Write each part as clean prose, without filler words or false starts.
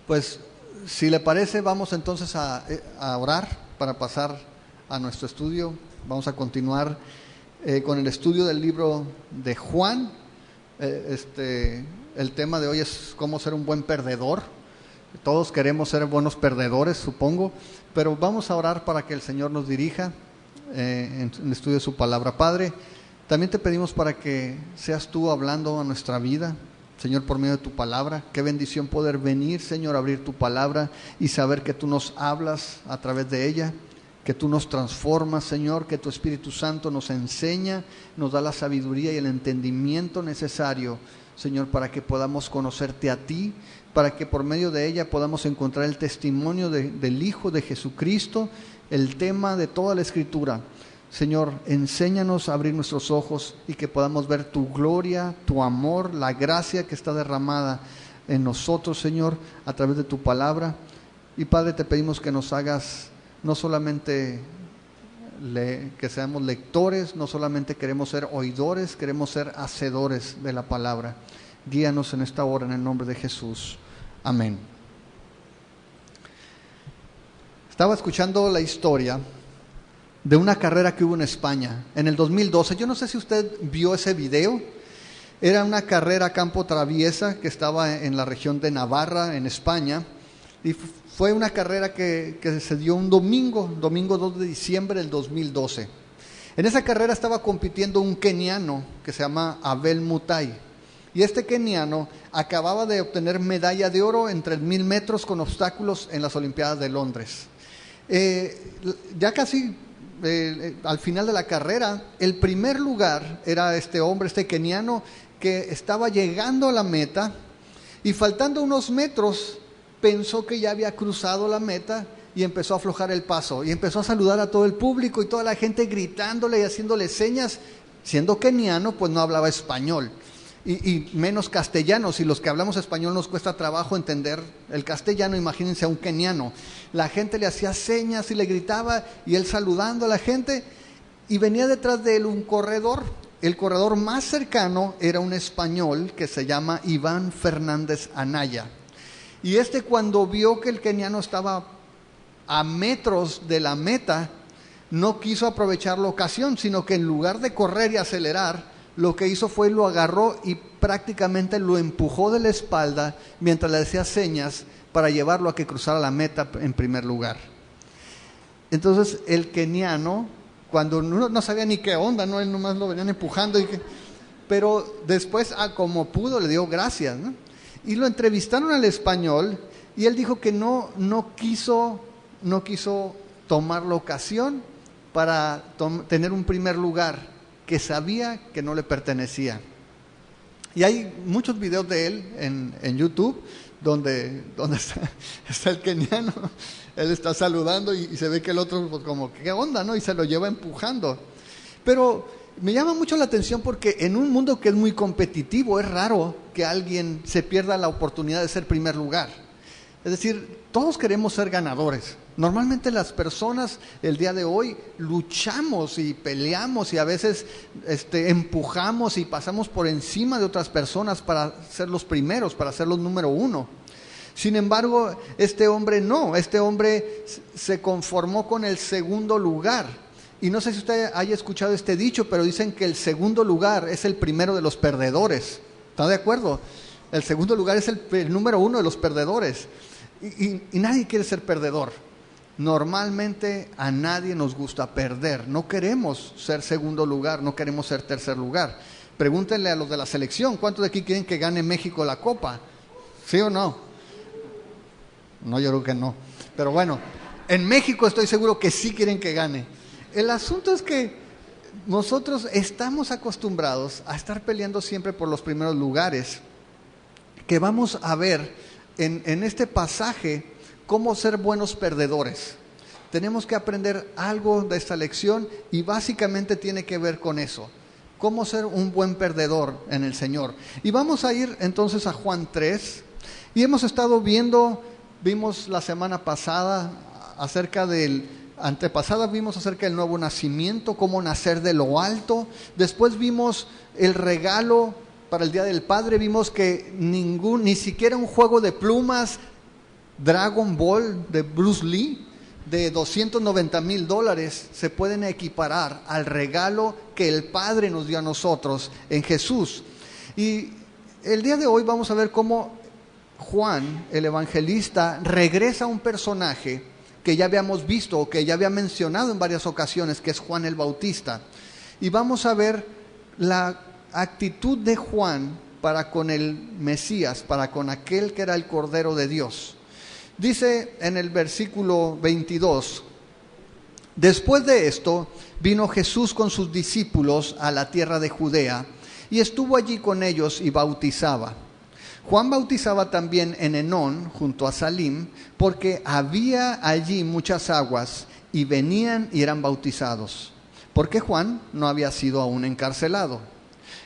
Pues si le parece, vamos entonces a orar para pasar a nuestro estudio. Vamos a continuar con el estudio del libro de Juan. El tema de hoy es cómo ser un buen perdedor. Todos queremos ser buenos perdedores, supongo, pero vamos a orar para que el Señor nos dirija en el estudio de su palabra. Padre, también te pedimos para que seas tú hablando a nuestra vida, Señor, por medio de tu palabra. Qué bendición poder venir, Señor, a abrir tu palabra y saber que tú nos hablas a través de ella, que tú nos transformas, Señor, que tu Espíritu Santo nos enseña, nos da la sabiduría y el entendimiento necesario, Señor, para que podamos conocerte a ti, para que por medio de ella podamos encontrar el testimonio del Hijo de Jesucristo, el tema de toda la Escritura. Señor, enséñanos a abrir nuestros ojos y que podamos ver tu gloria, tu amor, la gracia que está derramada en nosotros, Señor, a través de tu palabra. Y Padre, te pedimos que nos hagas no solamente que seamos lectores, no solamente queremos ser oidores, queremos ser hacedores de la palabra. Guíanos en esta hora en el nombre de Jesús. Amén. Estaba escuchando la historia de una carrera que hubo en España en el 2012. Yo no sé si usted vio ese video. Era una carrera a campo traviesa que estaba en la región de Navarra, en España, y fue una carrera que se dio un domingo 2 de diciembre del 2012. En esa carrera estaba compitiendo un keniano que se llama Abel Mutai, y este keniano acababa de obtener medalla de oro en 3,000 metros con obstáculos en las Olimpiadas de Londres. Ya casi al final de la carrera, el primer lugar era este hombre, este keniano, que estaba llegando a la meta y faltando unos metros pensó que ya había cruzado la meta y empezó a aflojar el paso y empezó a saludar a todo el público y toda la gente gritándole y haciéndole señas. Siendo keniano, pues no hablaba español y menos castellano. Si los que hablamos español nos cuesta trabajo entender el castellano, imagínense a un keniano. La gente le hacía señas y le gritaba y él saludando a la gente, y venía detrás de él un corredor. El corredor más cercano era un español que se llama Iván Fernández Anaya, y cuando vio que el keniano estaba a metros de la meta, no quiso aprovechar la ocasión, sino que en lugar de correr y acelerar, lo que hizo fue lo agarró y prácticamente lo empujó de la espalda mientras le hacía señas para llevarlo a que cruzara la meta en primer lugar. Entonces el keniano, cuando no sabía ni qué onda, ¿no? Él nomás lo venían empujando, pero después, como pudo, le dio gracias, ¿no? Y lo entrevistaron al español y él dijo que no quiso tomar la ocasión para tener un primer lugar que sabía que no le pertenecía. Y hay muchos videos de él en YouTube donde está el keniano, él está saludando y se ve que el otro, pues, como, ¿qué onda, no? Y se lo lleva empujando. Pero me llama mucho la atención porque en un mundo que es muy competitivo, es raro que alguien se pierda la oportunidad de ser primer lugar. Es decir, todos queremos ser ganadores. Normalmente las personas el día de hoy luchamos y peleamos y a veces empujamos y pasamos por encima de otras personas para ser los primeros, para ser los número uno. Sin embargo, este hombre se conformó con el segundo lugar. Y no sé si usted haya escuchado este dicho, pero dicen que el segundo lugar es el primero de los perdedores. ¿Está de acuerdo? El segundo lugar es el número uno de los perdedores. Y nadie quiere ser perdedor. Normalmente a nadie nos gusta perder. No queremos ser segundo lugar, no queremos ser tercer lugar. Pregúntenle a los de la selección, ¿cuántos de aquí quieren que gane México la Copa? ¿Sí o no? No, yo creo que no. Pero bueno, en México estoy seguro que sí quieren que gane. El asunto es que nosotros estamos acostumbrados a estar peleando siempre por los primeros lugares, que vamos a ver en este pasaje cómo ser buenos perdedores. Tenemos que aprender algo de esta lección y básicamente tiene que ver con eso, cómo ser un buen perdedor en el Señor. Y vamos a ir entonces a Juan 3 y hemos estado vimos la semana pasada vimos acerca del nuevo nacimiento, cómo nacer de lo alto. Después vimos el regalo para el Día del Padre, vimos que ni siquiera un juego de plumas Dragon Ball de Bruce Lee de $290,000 se pueden equiparar al regalo que el Padre nos dio a nosotros en Jesús. Y el día de hoy vamos a ver cómo Juan, el evangelista, regresa a un personaje que ya habíamos visto o que ya había mencionado en varias ocasiones, que es Juan el Bautista. Y vamos a ver la actitud de Juan para con el Mesías, para con aquel que era el Cordero de Dios. Dice en el versículo 22, después de esto vino Jesús con sus discípulos a la tierra de Judea y estuvo allí con ellos y bautizaba. Juan bautizaba también en Enón, junto a Salim, porque había allí muchas aguas y venían y eran bautizados, porque Juan no había sido aún encarcelado.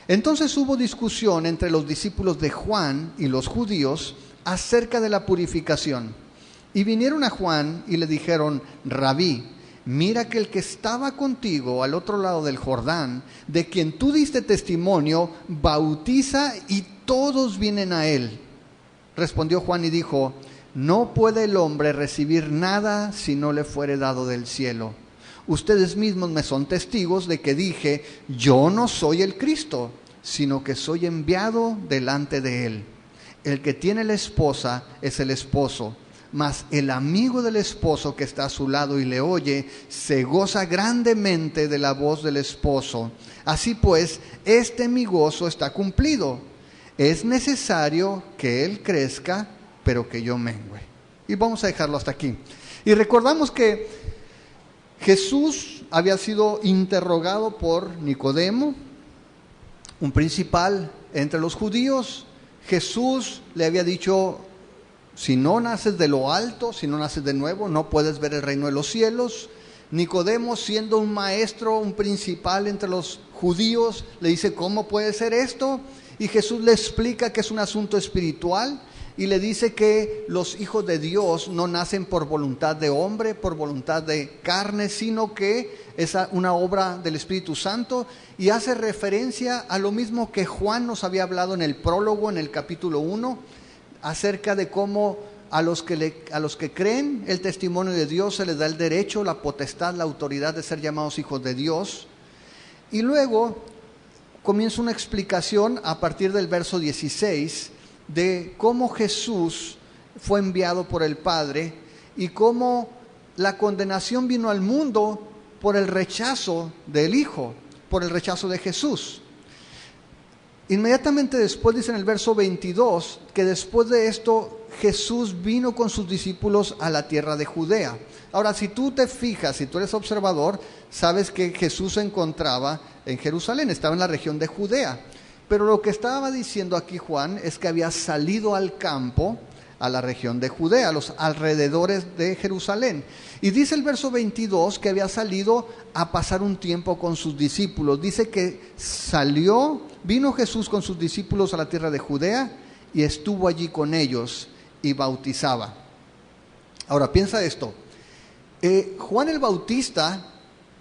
Entonces hubo discusión entre los discípulos de Juan y los judíos acerca de la purificación. Y vinieron a Juan y le dijeron, Rabí, mira que el que estaba contigo al otro lado del Jordán, de quien tú diste testimonio, bautiza y todos vienen a él. Respondió Juan y dijo, no puede el hombre recibir nada si no le fuere dado del cielo. Ustedes mismos me son testigos de que dije, yo no soy el Cristo, sino que soy enviado delante de él. El que tiene la esposa es el esposo, mas el amigo del esposo que está a su lado y le oye, se goza grandemente de la voz del esposo. Así pues, mi gozo está cumplido. Es necesario que él crezca, pero que yo mengüe. Y vamos a dejarlo hasta aquí. Y recordamos que Jesús había sido interrogado por Nicodemo, un principal entre los judíos. Jesús le había dicho, si no naces de lo alto, si no naces de nuevo, no puedes ver el reino de los cielos. Nicodemo, siendo un maestro, un principal entre los judíos, le dice, ¿cómo puede ser esto? Y Jesús le explica que es un asunto espiritual y le dice que los hijos de Dios no nacen por voluntad de hombre, por voluntad de carne, sino que es una obra del Espíritu Santo, y hace referencia a lo mismo que Juan nos había hablado en el prólogo, en el capítulo 1, acerca de cómo a los que creen el testimonio de Dios se les da el derecho, la potestad, la autoridad de ser llamados hijos de Dios. Y luego comienza una explicación a partir del verso 16 de cómo Jesús fue enviado por el Padre y cómo la condenación vino al mundo por el rechazo del Hijo, por el rechazo de Jesús. Inmediatamente después dice en el verso 22 que después de esto Jesús vino con sus discípulos a la tierra de Judea. Ahora, si tú te fijas, si tú eres observador, sabes que Jesús se encontraba en Jerusalén, estaba en la región de Judea. Pero lo que estaba diciendo aquí Juan es que había salido al campo, a la región de Judea, a los alrededores de Jerusalén. Y dice el verso 22 que había salido a pasar un tiempo con sus discípulos. Dice que vino Jesús con sus discípulos a la tierra de Judea y estuvo allí con ellos y bautizaba. Ahora piensa esto, Juan el Bautista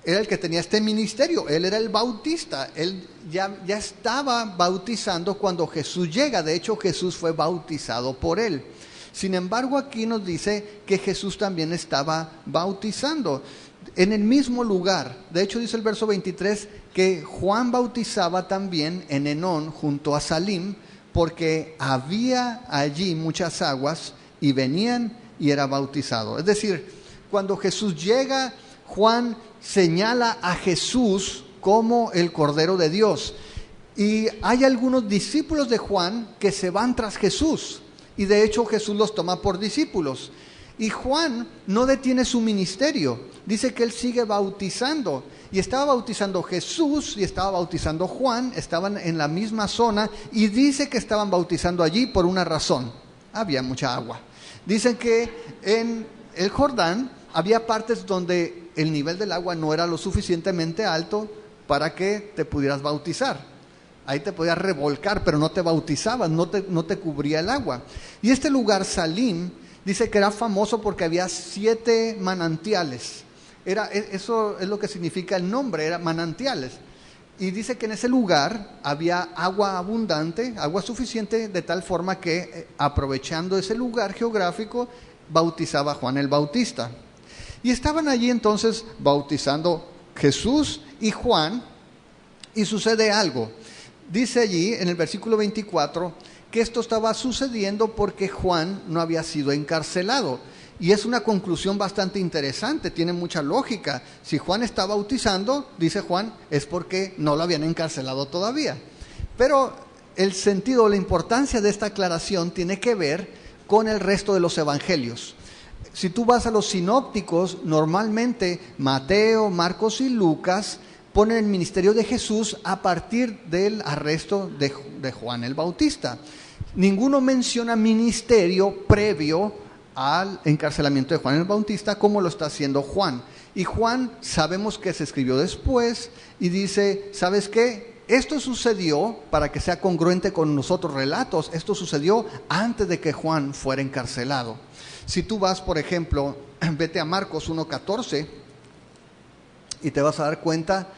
era el que tenía este ministerio, él era el bautista, él ya estaba bautizando cuando Jesús llega. De hecho, Jesús fue bautizado por él. Sin embargo, aquí nos dice que Jesús también estaba bautizando en el mismo lugar. De hecho, dice el verso 23 que Juan bautizaba también en Enón, junto a Salim, porque había allí muchas aguas y venían y era bautizado. Es decir, cuando Jesús llega, Juan señala a Jesús como el Cordero de Dios. Y hay algunos discípulos de Juan que se van tras Jesús. Y de hecho Jesús los toma por discípulos. Y Juan no detiene su ministerio. Dice que él sigue bautizando. Y estaba bautizando Jesús y estaba bautizando Juan. Estaban en la misma zona. Y dice que estaban bautizando allí por una razón. Había mucha agua. Dicen que en el Jordán había partes donde el nivel del agua no era lo suficientemente alto para que te pudieras bautizar. Ahí te podías revolcar, pero no te bautizabas, no te cubría el agua. Y este lugar, Salim, dice que era famoso porque había 7 manantiales. Eso es lo que significa el nombre, eran manantiales. Y dice que en ese lugar había agua abundante, agua suficiente, de tal forma que aprovechando ese lugar geográfico, bautizaba Juan el Bautista. Y estaban allí entonces bautizando Jesús y Juan, y sucede algo. Dice allí en el versículo 24 que esto estaba sucediendo porque Juan no había sido encarcelado. Y es una conclusión bastante interesante, tiene mucha lógica. Si Juan está bautizando, dice Juan, es porque no lo habían encarcelado todavía. Pero el sentido, la importancia de esta aclaración tiene que ver con el resto de los evangelios. Si tú vas a los sinópticos, normalmente Mateo, Marcos y Lucas ponen el ministerio de Jesús a partir del arresto de Juan el Bautista. Ninguno menciona ministerio previo al encarcelamiento de Juan el Bautista como lo está haciendo Juan. Y Juan sabemos que se escribió después y dice, ¿sabes qué? Esto sucedió, para que sea congruente con nosotros relatos, esto sucedió antes de que Juan fuera encarcelado. Si tú vas, por ejemplo, vete a Marcos 1:14 y te vas a dar cuenta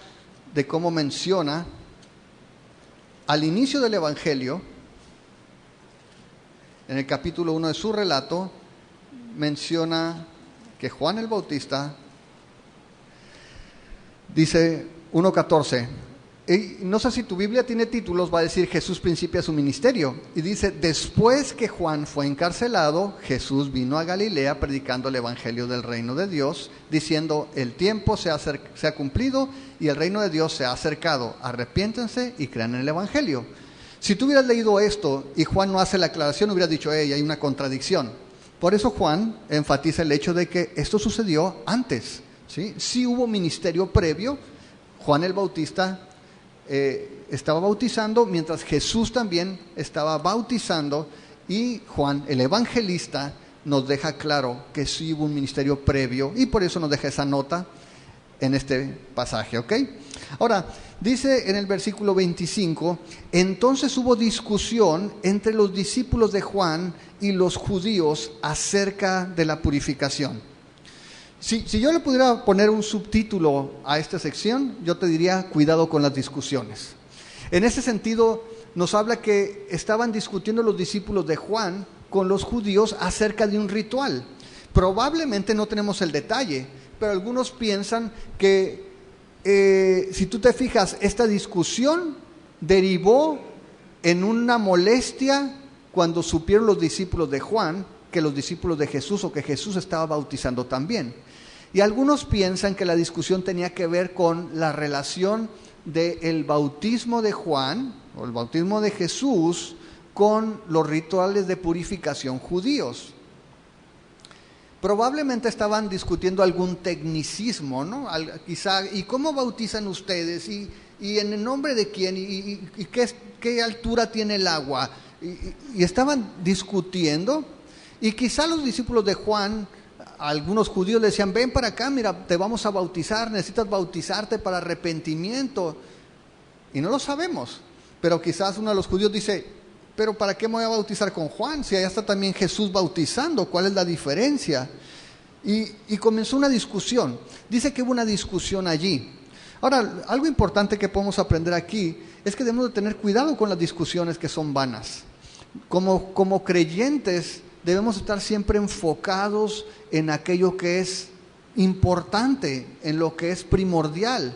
de cómo menciona al inicio del Evangelio, en el capítulo 1 de su relato, menciona que Juan el Bautista, dice 1:14, y no sé si tu Biblia tiene títulos, va a decir Jesús principia su ministerio, y dice, después que Juan fue encarcelado, Jesús vino a Galilea predicando el evangelio del reino de Dios, diciendo, el tiempo se ha cumplido y el reino de Dios se ha acercado, arrepiéntense y crean en el evangelio. Si tú hubieras leído esto y Juan no hace la aclaración, hubieras dicho, hay una contradicción. Por eso Juan enfatiza el hecho de que esto sucedió antes, ¿sí? Sí hubo ministerio previo. Juan el Bautista estaba bautizando, mientras Jesús también estaba bautizando, y Juan el Evangelista nos deja claro que sí hubo un ministerio previo, y por eso nos deja esa nota en este pasaje, ¿ok? Ahora, dice en el versículo 25, entonces hubo discusión entre los discípulos de Juan y los judíos acerca de la purificación. Si yo le pudiera poner un subtítulo a esta sección, yo te diría, cuidado con las discusiones. En ese sentido, nos habla que estaban discutiendo los discípulos de Juan con los judíos acerca de un ritual. Probablemente no tenemos el detalle, pero algunos piensan que, si tú te fijas, esta discusión derivó en una molestia cuando supieron los discípulos de Juan que los discípulos de Jesús o que Jesús estaba bautizando también. Y algunos piensan que la discusión tenía que ver con la relación del bautismo de Juan o el bautismo de Jesús con los rituales de purificación judíos. Probablemente estaban discutiendo algún tecnicismo, ¿no? Quizá, ¿y cómo bautizan ustedes? ¿Y en el nombre de quién? ¿Y qué altura tiene el agua? Y estaban discutiendo, y quizá los discípulos de Juan, algunos judíos le decían, ven para acá, mira, te vamos a bautizar, necesitas bautizarte para arrepentimiento. Y no lo sabemos, pero quizás uno de los judíos dice, pero ¿para qué me voy a bautizar con Juan? Si allá está también Jesús bautizando, ¿cuál es la diferencia? Y comenzó una discusión. Dice que hubo una discusión allí. Ahora, algo importante que podemos aprender aquí es que debemos de tener cuidado con las discusiones que son vanas. Como creyentes debemos estar siempre enfocados en aquello que es importante, en lo que es primordial.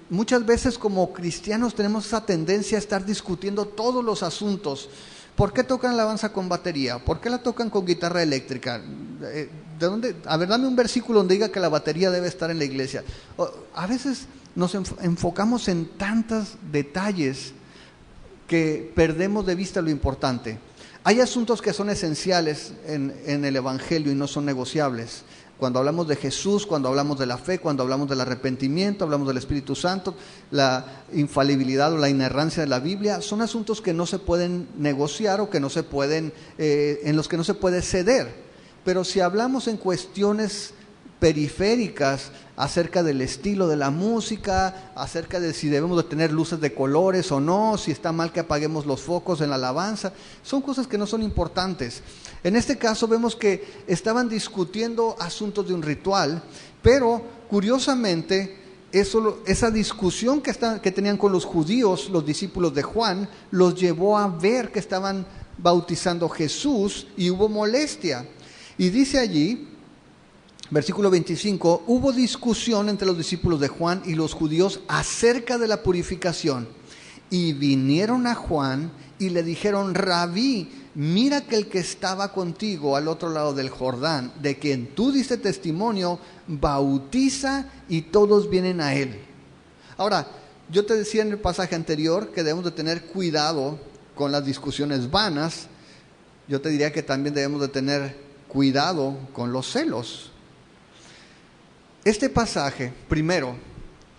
Muchas veces como cristianos tenemos esa tendencia a estar discutiendo todos los asuntos. ¿Por qué tocan alabanza con batería? ¿Por qué la tocan con guitarra eléctrica? ¿De dónde? A ver, dame un versículo donde diga que la batería debe estar en la iglesia. A veces nos enfocamos en tantos detalles que perdemos de vista lo importante. Hay asuntos que son esenciales en el Evangelio y no son negociables. Cuando hablamos de Jesús, cuando hablamos de la fe, cuando hablamos del arrepentimiento, hablamos del Espíritu Santo, la infalibilidad o la inerrancia de la Biblia, son asuntos que no se pueden negociar o que no se pueden, en los que no se puede ceder. Pero si hablamos en cuestiones periféricas acerca del estilo de la música, acerca de si debemos de tener luces de colores o no, si está mal que apaguemos los focos en la alabanza, son cosas que no son importantes. En este caso vemos que estaban discutiendo asuntos de un ritual, pero curiosamente esa discusión que tenían con los judíos, los discípulos de Juan, los llevó a ver que estaban bautizando a Jesús y hubo molestia. Y dice allí, versículo 25, hubo discusión entre los discípulos de Juan y los judíos acerca de la purificación. Y vinieron a Juan y le dijeron, Rabí, mira que el que estaba contigo al otro lado del Jordán, de quien tú diste testimonio, bautiza y todos vienen a él. Ahora, yo te decía en el pasaje anterior que debemos de tener cuidado con las discusiones vanas. Yo te diría que también debemos de tener cuidado con los celos. Este pasaje, primero,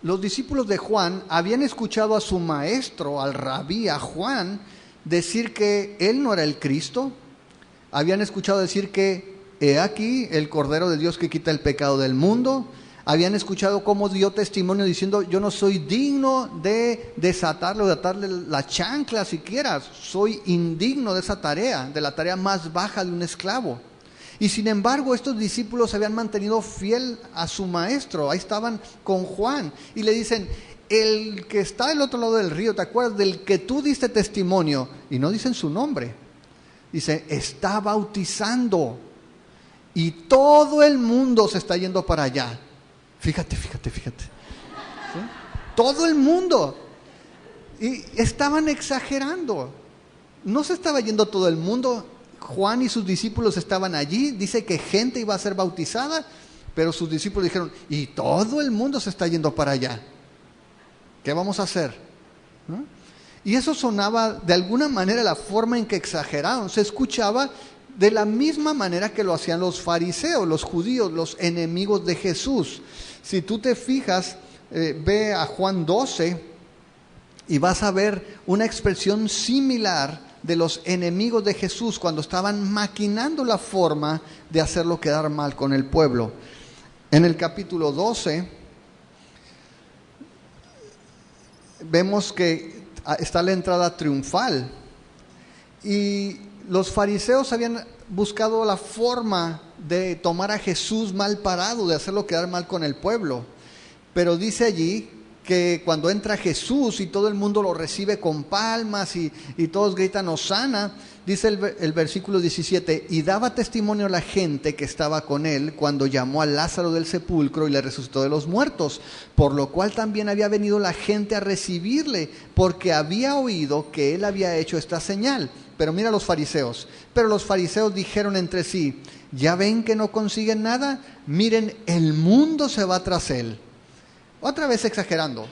los discípulos de Juan habían escuchado a su maestro, al rabí, a Juan, decir que él no era el Cristo. Habían escuchado decir que he aquí el Cordero de Dios que quita el pecado del mundo. Habían escuchado cómo dio testimonio diciendo, yo no soy digno de desatarle o de atarle la chancla siquiera. Soy indigno de esa tarea, de la tarea más baja de un esclavo. Y sin embargo, estos discípulos se habían mantenido fiel a su maestro. Ahí estaban con Juan y le dicen, el que está del otro lado del río, ¿te acuerdas del que tú diste testimonio? Y no dicen su nombre. Dice, está bautizando y todo el mundo se está yendo para allá. Fíjate. ¿Sí? Todo el mundo. Y estaban exagerando. No se estaba yendo todo el mundo. Juan y sus discípulos estaban allí. Dice que gente iba a ser bautizada, pero sus discípulos dijeron, y todo el mundo se está yendo para allá. ¿Qué vamos a hacer? ¿No? Y eso sonaba de alguna manera la forma en que exageraron. Se escuchaba de la misma manera que lo hacían los fariseos, los judíos, los enemigos de Jesús. Si tú te fijas, ve a Juan 12 y vas a ver una expresión similar de los enemigos de Jesús cuando estaban maquinando la forma de hacerlo quedar mal con el pueblo. En el capítulo 12 vemos que está la entrada triunfal y los fariseos habían buscado la forma de tomar a Jesús mal parado, de hacerlo quedar mal con el pueblo. Pero dice allí que cuando entra Jesús y todo el mundo lo recibe con palmas y todos gritan Hosana, dice el versículo 17, y daba testimonio a la gente que estaba con él cuando llamó a Lázaro del sepulcro y le resucitó de los muertos, por lo cual también había venido la gente a recibirle, porque había oído que él había hecho esta señal. Pero mira los fariseos. Pero los fariseos dijeron entre sí, ¿ya ven que no consiguen nada? Miren, el mundo se va tras él. Otra vez exagerando.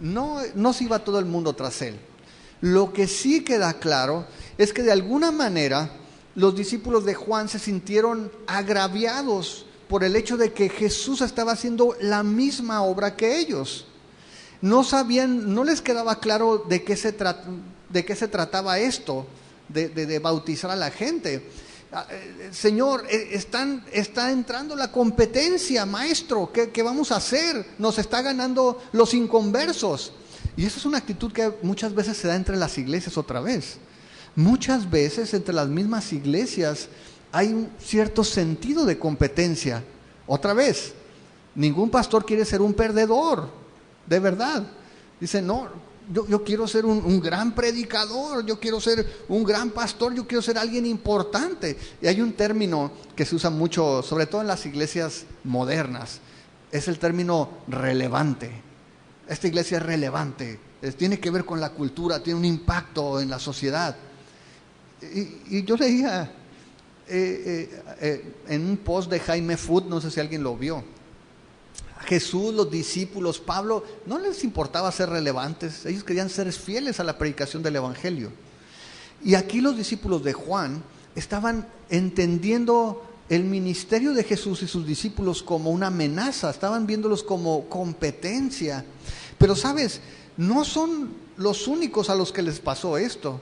No se iba todo el mundo tras él. Lo que sí queda claro es que de alguna manera los discípulos de Juan se sintieron agraviados por el hecho de que Jesús estaba haciendo la misma obra que ellos. No sabían, no les quedaba claro de qué se trataba esto, de bautizar a la gente. Señor, está entrando la competencia, maestro, ¿qué vamos a hacer? Nos está ganando los inconversos. Y esa es una actitud que muchas veces se da entre las iglesias otra vez. Muchas veces entre las mismas iglesias hay un cierto sentido de competencia. Otra vez, ningún pastor quiere ser un perdedor, de verdad. Dice, no, yo quiero ser un gran predicador, yo quiero ser un gran pastor, yo quiero ser alguien importante. Y hay un término que se usa mucho, sobre todo en las iglesias modernas, es el término relevante. Esta iglesia es relevante, tiene que ver con la cultura, tiene un impacto en la sociedad. Y yo leía en un post de Jaime Food, no sé si alguien lo vio, Jesús, los discípulos, Pablo, no les importaba ser relevantes, ellos querían ser fieles a la predicación del Evangelio. Y aquí los discípulos de Juan estaban entendiendo el ministerio de Jesús y sus discípulos como una amenaza, estaban viéndolos como competencia. Pero sabes, no son los únicos a los que les pasó esto.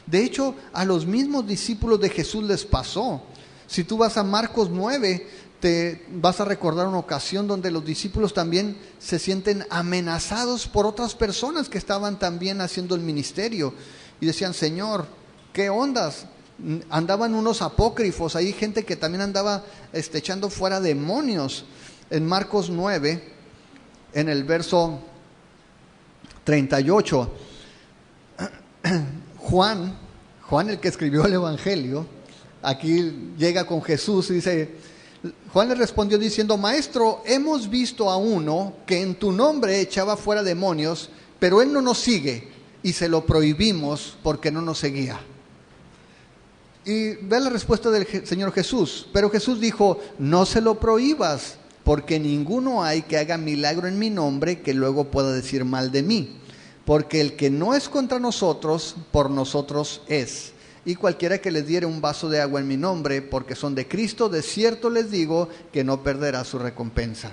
De hecho, a los mismos discípulos de Jesús les pasó. Si tú vas a Marcos 9, te vas a recordar una ocasión donde los discípulos también se sienten amenazados por otras personas que estaban también haciendo el ministerio. Y decían, Señor, ¿qué ondas? Andaban unos apócrifos, hay gente que también andaba echando fuera demonios. En Marcos 9, en el verso 38, Juan el que escribió el Evangelio, aquí llega con Jesús y dice, Juan le respondió diciendo, Maestro, hemos visto a uno que en tu nombre echaba fuera demonios, pero él no nos sigue y se lo prohibimos porque no nos seguía. Y ve la respuesta del Señor Jesús. Pero Jesús dijo, no se lo prohíbas, porque ninguno hay que haga milagro en mi nombre que luego pueda decir mal de mí. Porque el que no es contra nosotros, por nosotros es. Y cualquiera que les diere un vaso de agua en mi nombre, porque son de Cristo, de cierto les digo que no perderá su recompensa.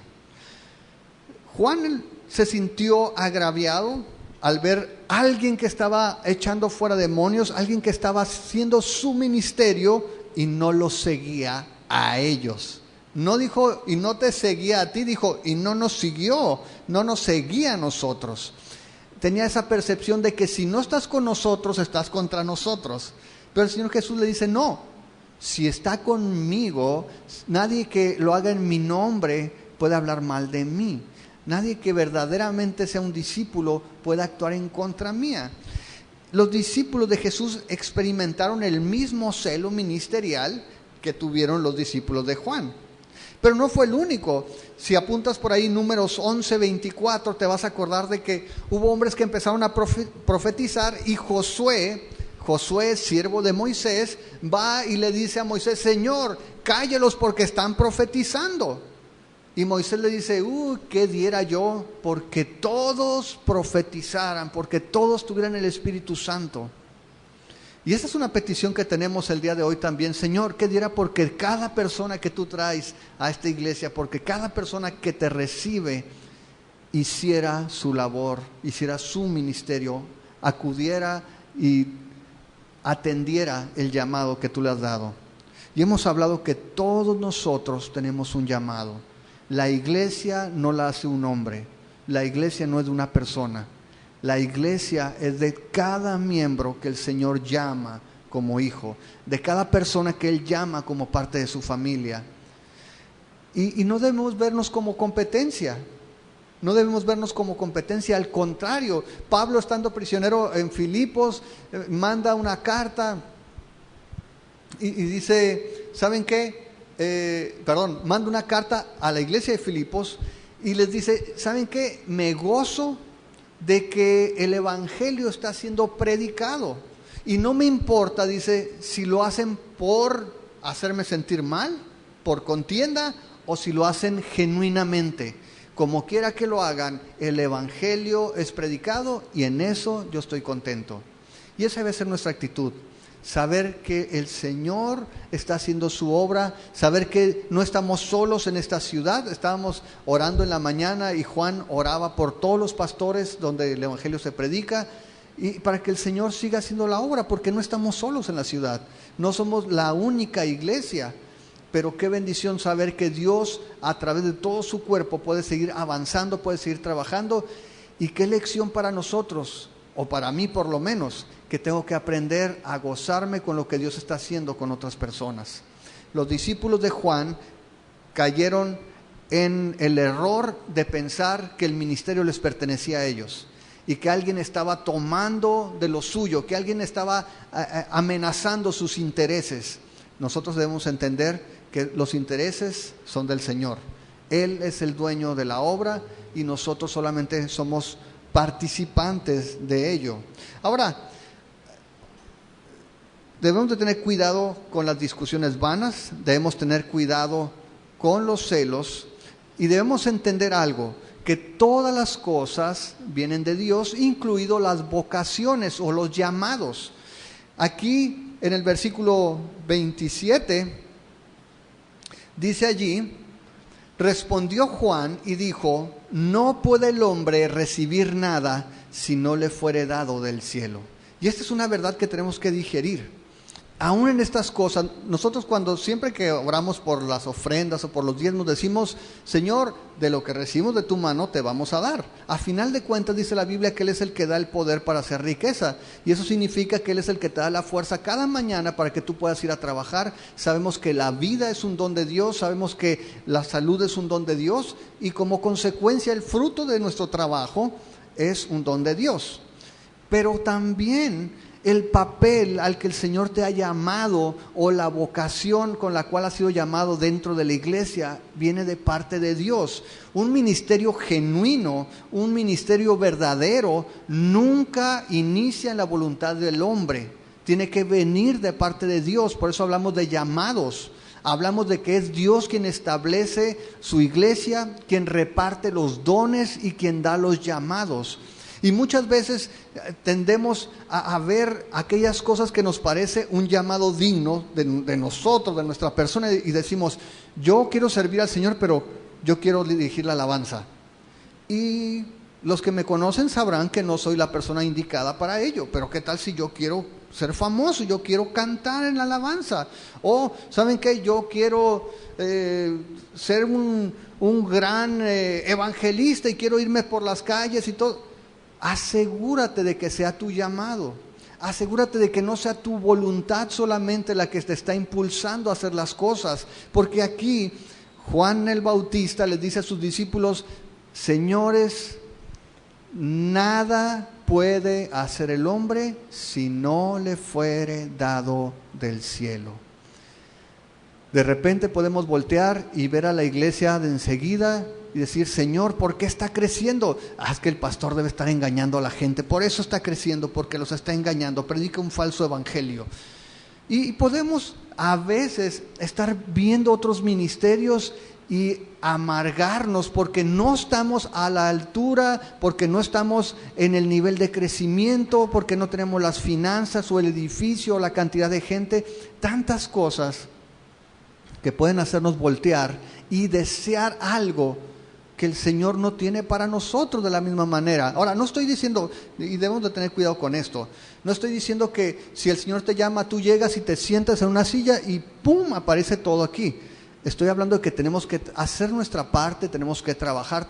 Juan se sintió agraviado al ver a alguien que estaba echando fuera demonios, alguien que estaba haciendo su ministerio y no los seguía a ellos. No dijo, y no te seguía a ti, dijo, y no nos siguió, no nos seguía a nosotros. Tenía esa percepción de que si no estás con nosotros, estás contra nosotros. Pero el Señor Jesús le dice, no, si está conmigo, nadie que lo haga en mi nombre puede hablar mal de mí. Nadie que verdaderamente sea un discípulo puede actuar en contra mía. Los discípulos de Jesús experimentaron el mismo celo ministerial que tuvieron los discípulos de Juan. Pero no fue el único. Si apuntas por ahí Números 11:24, te vas a acordar de que hubo hombres que empezaron a profetizar y Josué, siervo de Moisés, va y le dice a Moisés, Señor, cállelos porque están profetizando. Y Moisés le dice, ¿qué diera yo porque todos profetizaran, porque todos tuvieran el Espíritu Santo? Y esa es una petición que tenemos el día de hoy también. Señor, ¿qué diera porque cada persona que tú traes a esta iglesia, porque cada persona que te recibe, hiciera su labor, hiciera su ministerio, acudiera y atendiera el llamado que tú le has dado? Y hemos hablado que todos nosotros tenemos un llamado. La iglesia no la hace un hombre, la iglesia no es de una persona, la iglesia es de cada miembro que el Señor llama como hijo, de cada persona que Él llama como parte de su familia. Y no debemos vernos como competencia, no debemos vernos como competencia, al contrario, Pablo estando prisionero en Filipos, manda una carta y dice, ¿saben qué? Manda una carta a la iglesia de Filipos y les dice, ¿saben qué? Me gozo de que el evangelio está siendo predicado y no me importa, dice, si lo hacen por hacerme sentir mal, por contienda, o si lo hacen genuinamente. Como quiera que lo hagan, el evangelio es predicado y en eso yo estoy contento. Y esa debe ser nuestra actitud. Saber que el Señor está haciendo su obra, saber que no estamos solos en esta ciudad. Estábamos orando en la mañana y Juan oraba por todos los pastores donde el evangelio se predica, y para que el Señor siga haciendo la obra, porque no estamos solos en la ciudad, no somos la única iglesia. Pero qué bendición saber que Dios a través de todo su cuerpo puede seguir avanzando, puede seguir trabajando. Y qué lección para nosotros, o para mí por lo menos, que tengo que aprender a gozarme con lo que Dios está haciendo con otras personas. Los discípulos de Juan cayeron en el error de pensar que el ministerio les pertenecía a ellos y que alguien estaba tomando de lo suyo, que alguien estaba amenazando sus intereses. Nosotros debemos entender que los intereses son del Señor. Él es el dueño de la obra y nosotros solamente somos participantes de ello. Ahora, debemos de tener cuidado con las discusiones vanas, debemos tener cuidado con los celos y debemos entender algo, que todas las cosas vienen de Dios, incluido las vocaciones o los llamados. Aquí en el versículo 27 dice allí, respondió Juan y dijo, no puede el hombre recibir nada si no le fuere dado del cielo. Y esta es una verdad que tenemos que digerir. Aún en estas cosas, nosotros siempre que oramos por las ofrendas o por los diezmos, decimos, Señor, de lo que recibimos de tu mano te vamos a dar. A final de cuentas dice la Biblia que Él es el que da el poder para hacer riqueza. Y eso significa que Él es el que te da la fuerza cada mañana para que tú puedas ir a trabajar. Sabemos que la vida es un don de Dios, sabemos que la salud es un don de Dios y como consecuencia el fruto de nuestro trabajo es un don de Dios. Pero también el papel al que el Señor te ha llamado o la vocación con la cual has sido llamado dentro de la iglesia viene de parte de Dios. Un ministerio genuino, un ministerio verdadero, nunca inicia en la voluntad del hombre. Tiene que venir de parte de Dios. Por eso hablamos de llamados. Hablamos de que es Dios quien establece su iglesia, quien reparte los dones y quien da los llamados. Y muchas veces tendemos a ver aquellas cosas que nos parece un llamado digno de nosotros, de nuestra persona, y decimos, yo quiero servir al Señor, pero yo quiero dirigir la alabanza. Y los que me conocen sabrán que no soy la persona indicada para ello, pero ¿qué tal si yo quiero ser famoso? Yo quiero cantar en la alabanza. O, ¿saben qué? Yo quiero ser un gran evangelista y quiero irme por las calles y todo. Asegúrate de que sea tu llamado. Asegúrate de que no sea tu voluntad solamente la que te está impulsando a hacer las cosas. Porque aquí Juan el Bautista les dice a sus discípulos, señores, nada puede hacer el hombre si no le fuere dado del cielo. De repente podemos voltear y ver a la iglesia de enseguida y decir, Señor, ¿por qué está creciendo? Es que el pastor debe estar engañando a la gente, por eso está creciendo, porque los está engañando, predica un falso evangelio. Y podemos a veces estar viendo otros ministerios y amargarnos porque no estamos a la altura, porque no estamos en el nivel de crecimiento, porque no tenemos las finanzas o el edificio o la cantidad de gente, tantas cosas que pueden hacernos voltear y desear algo que el Señor no tiene para nosotros de la misma manera. Ahora, no estoy diciendo, y debemos de tener cuidado con esto, no estoy diciendo que si el Señor te llama, tú llegas y te sientas en una silla y ¡pum!, aparece todo aquí. Estoy hablando de que tenemos que hacer nuestra parte, tenemos que trabajar,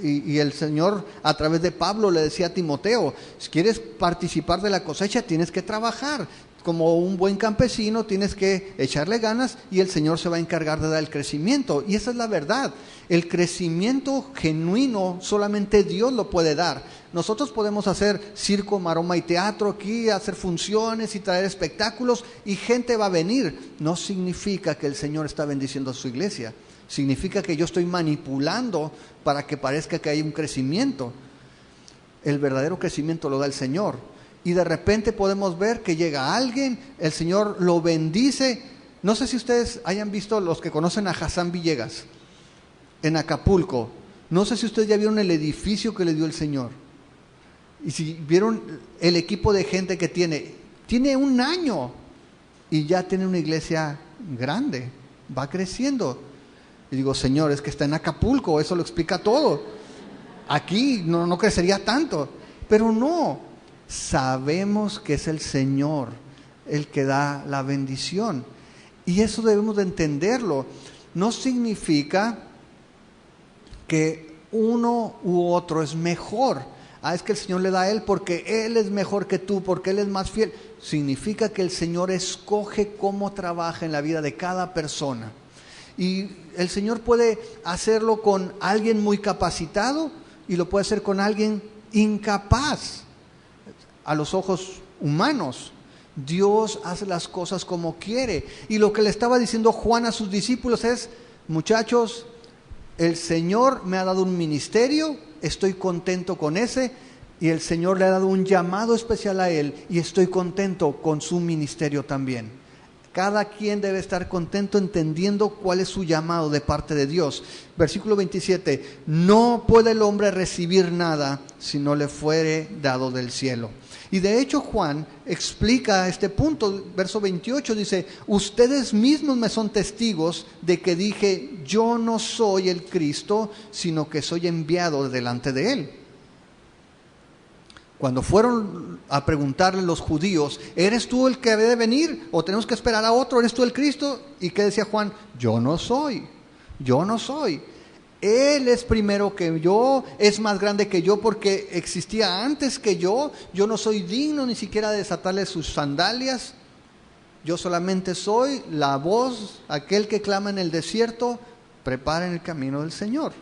y el Señor a través de Pablo le decía a Timoteo, si quieres participar de la cosecha tienes que trabajar. Como un buen campesino tienes que echarle ganas y el Señor se va a encargar de dar el crecimiento. Y esa es la verdad. El crecimiento genuino solamente Dios lo puede dar. Nosotros podemos hacer circo, maroma y teatro aquí, hacer funciones y traer espectáculos y gente va a venir. No significa que el Señor está bendiciendo a su iglesia. Significa que yo estoy manipulando para que parezca que hay un crecimiento. El verdadero crecimiento lo da el Señor. Y de repente podemos ver que llega alguien, el Señor lo bendice. No sé si ustedes hayan visto, los que conocen a Hassan Villegas, en Acapulco. No sé si ustedes ya vieron el edificio que le dio el Señor. Y si vieron el equipo de gente que tiene 1 año y ya tiene una iglesia grande, va creciendo. Y digo, Señor, es que está en Acapulco, eso lo explica todo. Aquí no crecería tanto, pero no. Sabemos que es el Señor el que da la bendición. Y eso debemos de entenderlo. No significa que uno u otro es mejor. Es que el Señor le da a él porque Él es mejor que tú, porque Él es más fiel. Significa que el Señor escoge cómo trabaja en la vida de cada persona. Y el Señor puede hacerlo con alguien muy capacitado y lo puede hacer con alguien incapaz. A los ojos humanos, Dios hace las cosas como quiere. Y lo que le estaba diciendo Juan a sus discípulos es, muchachos, el Señor me ha dado un ministerio, estoy contento con ese, y el Señor le ha dado un llamado especial a él, y estoy contento con su ministerio también. Cada quien debe estar contento entendiendo cuál es su llamado de parte de Dios. Versículo 27, no puede el hombre recibir nada si no le fuere dado del cielo. Y de hecho Juan explica este punto, verso 28 dice, ustedes mismos me son testigos de que dije, yo no soy el Cristo, sino que soy enviado delante de él. Cuando fueron a preguntarle los judíos, ¿eres tú el que debe de venir? ¿O tenemos que esperar a otro? ¿Eres tú el Cristo? ¿Y qué decía Juan? Yo no soy. Él es primero que yo, es más grande que yo porque existía antes que yo. Yo no soy digno ni siquiera de desatarle sus sandalias. Yo solamente soy la voz, aquel que clama en el desierto, preparen el camino del Señor.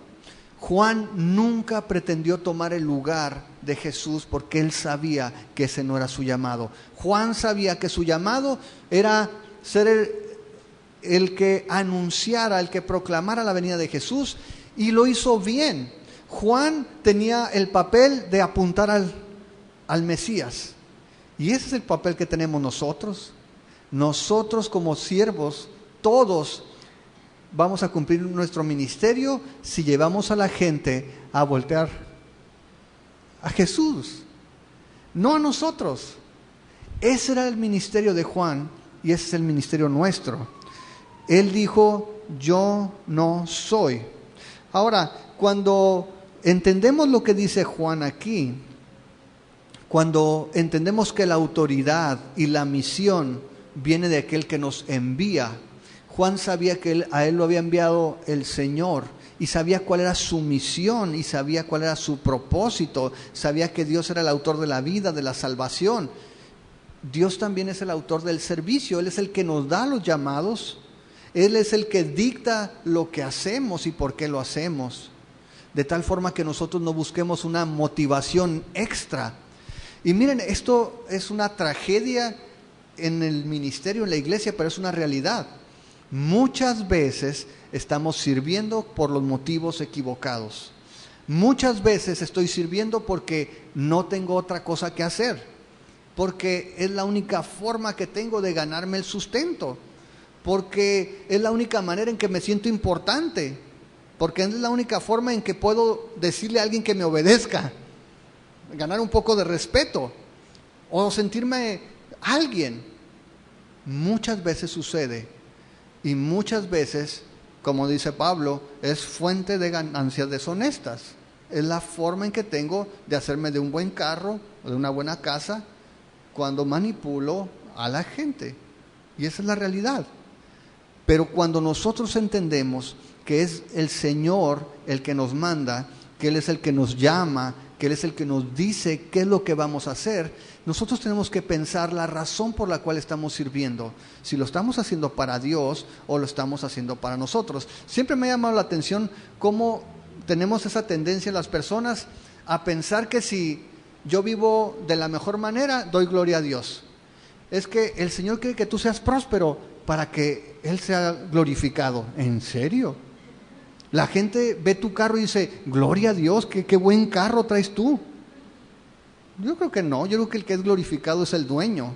Juan nunca pretendió tomar el lugar de Jesús porque él sabía que ese no era su llamado. Juan sabía que su llamado era ser el que anunciara, el que proclamara la venida de Jesús, y lo hizo bien. Juan tenía el papel de apuntar al Mesías, y ese es el papel que tenemos nosotros. Nosotros como siervos, todos vamos a cumplir nuestro ministerio si llevamos a la gente a voltear a Jesús, no a nosotros. Ese era el ministerio de Juan y ese es el ministerio nuestro. Él dijo, yo no soy. Ahora, cuando entendemos lo que dice Juan aquí, cuando entendemos que la autoridad y la misión viene de aquel que nos envía, Juan sabía que a él lo había enviado el Señor y sabía cuál era su misión y sabía cuál era su propósito, sabía que Dios era el autor de la vida, de la salvación. Dios también es el autor del servicio, Él es el que nos da los llamados, Él es el que dicta lo que hacemos y por qué lo hacemos, de tal forma que nosotros no busquemos una motivación extra. Y miren, esto es una tragedia en el ministerio, en la iglesia, pero es una realidad. Muchas veces estamos sirviendo por los motivos equivocados. Muchas veces estoy sirviendo porque no tengo otra cosa que hacer, porque es la única forma que tengo de ganarme el sustento, porque es la única manera en que me siento importante, porque es la única forma en que puedo decirle a alguien que me obedezca, ganar un poco de respeto o sentirme alguien. Muchas veces sucede. Y muchas veces, como dice Pablo, es fuente de ganancias deshonestas. Es la forma en que tengo de hacerme de un buen carro o de una buena casa cuando manipulo a la gente. Y esa es la realidad. Pero cuando nosotros entendemos que es el Señor el que nos manda, que Él es el que nos llama, que Él es el que nos dice qué es lo que vamos a hacer, nosotros tenemos que pensar la razón por la cual estamos sirviendo, si lo estamos haciendo para Dios o lo estamos haciendo para nosotros. Siempre me ha llamado la atención cómo tenemos esa tendencia las personas a pensar que si yo vivo de la mejor manera, doy gloria a Dios. Es que el Señor quiere que tú seas próspero para que Él sea glorificado. ¿En serio? La gente ve tu carro y dice, gloria a Dios, qué buen carro traes tú. Yo creo que no, yo creo que el que es glorificado es el dueño.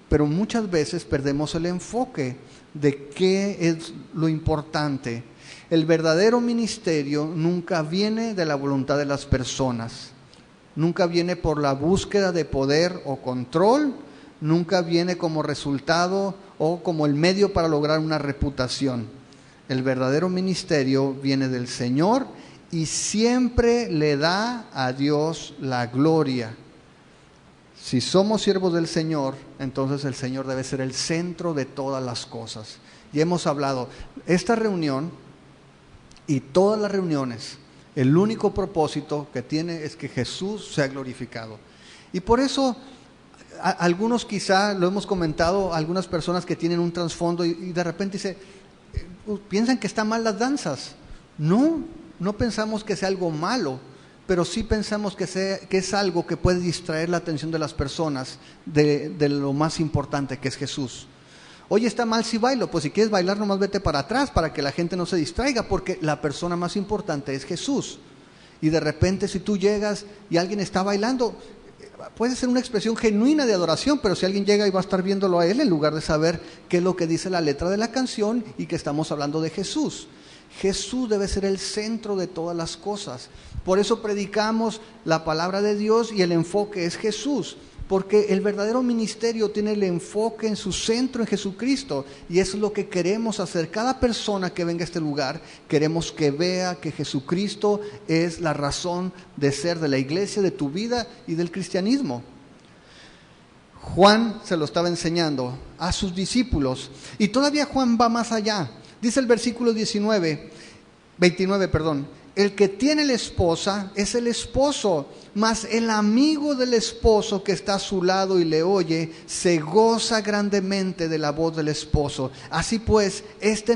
Pero muchas veces perdemos el enfoque de qué es lo importante. El verdadero ministerio nunca viene de la voluntad de las personas, nunca viene por la búsqueda de poder o control, nunca viene como resultado o como el medio para lograr una reputación. El verdadero ministerio viene del Señor y siempre le da a Dios la gloria. Si somos siervos del Señor, entonces el Señor debe ser el centro de todas las cosas. Y hemos hablado, esta reunión y todas las reuniones, el único propósito que tiene es que Jesús sea glorificado. Y por eso, algunos quizá, lo hemos comentado, algunas personas que tienen un trasfondo y de repente piensan que están mal las danzas. No pensamos que sea algo malo, pero sí pensamos que es algo que puede distraer la atención de las personas de lo más importante, que es Jesús. Oye, está mal si bailo, pues si quieres bailar nomás vete para atrás para que la gente no se distraiga, porque la persona más importante es Jesús. Y de repente si tú llegas y alguien está bailando, puede ser una expresión genuina de adoración, pero si alguien llega y va a estar viéndolo a él en lugar de saber qué es lo que dice la letra de la canción y que estamos hablando de Jesús. Jesús debe ser el centro de todas las cosas. Por eso predicamos la palabra de Dios y el enfoque es Jesús, porque el verdadero ministerio tiene el enfoque en su centro en Jesucristo, y eso es lo que queremos hacer. Cada persona que venga a este lugar, queremos que vea que Jesucristo es la razón de ser de la iglesia, de tu vida y del cristianismo. Juan se lo estaba enseñando a sus discípulos, y todavía Juan va más allá. Dice el versículo 29, el que tiene la esposa es el esposo, mas el amigo del esposo que está a su lado y le oye, se goza grandemente de la voz del esposo. Así pues,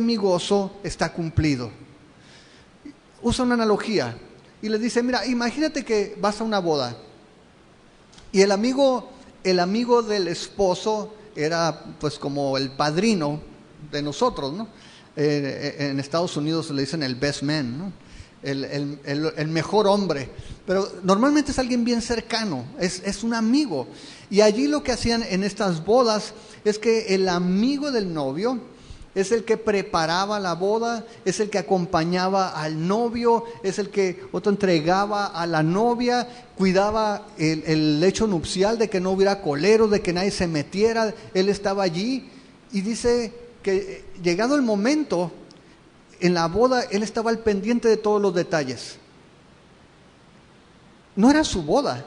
mi gozo está cumplido. usa una analogía y le dice, mira, imagínate que vas a una boda y el amigo del esposo era pues como el padrino de nosotros, ¿no? En Estados Unidos le dicen el best man, ¿no? El mejor hombre, pero normalmente es alguien bien cercano, es un amigo. Y allí lo que hacían en estas bodas es que el amigo del novio es el que preparaba la boda, es el que acompañaba al novio, es el que entregaba a la novia, cuidaba el lecho nupcial, de que no hubiera coleros, de que nadie se metiera. Él estaba allí y dice que llegado el momento, en la boda, él estaba al pendiente de todos los detalles. No era su boda.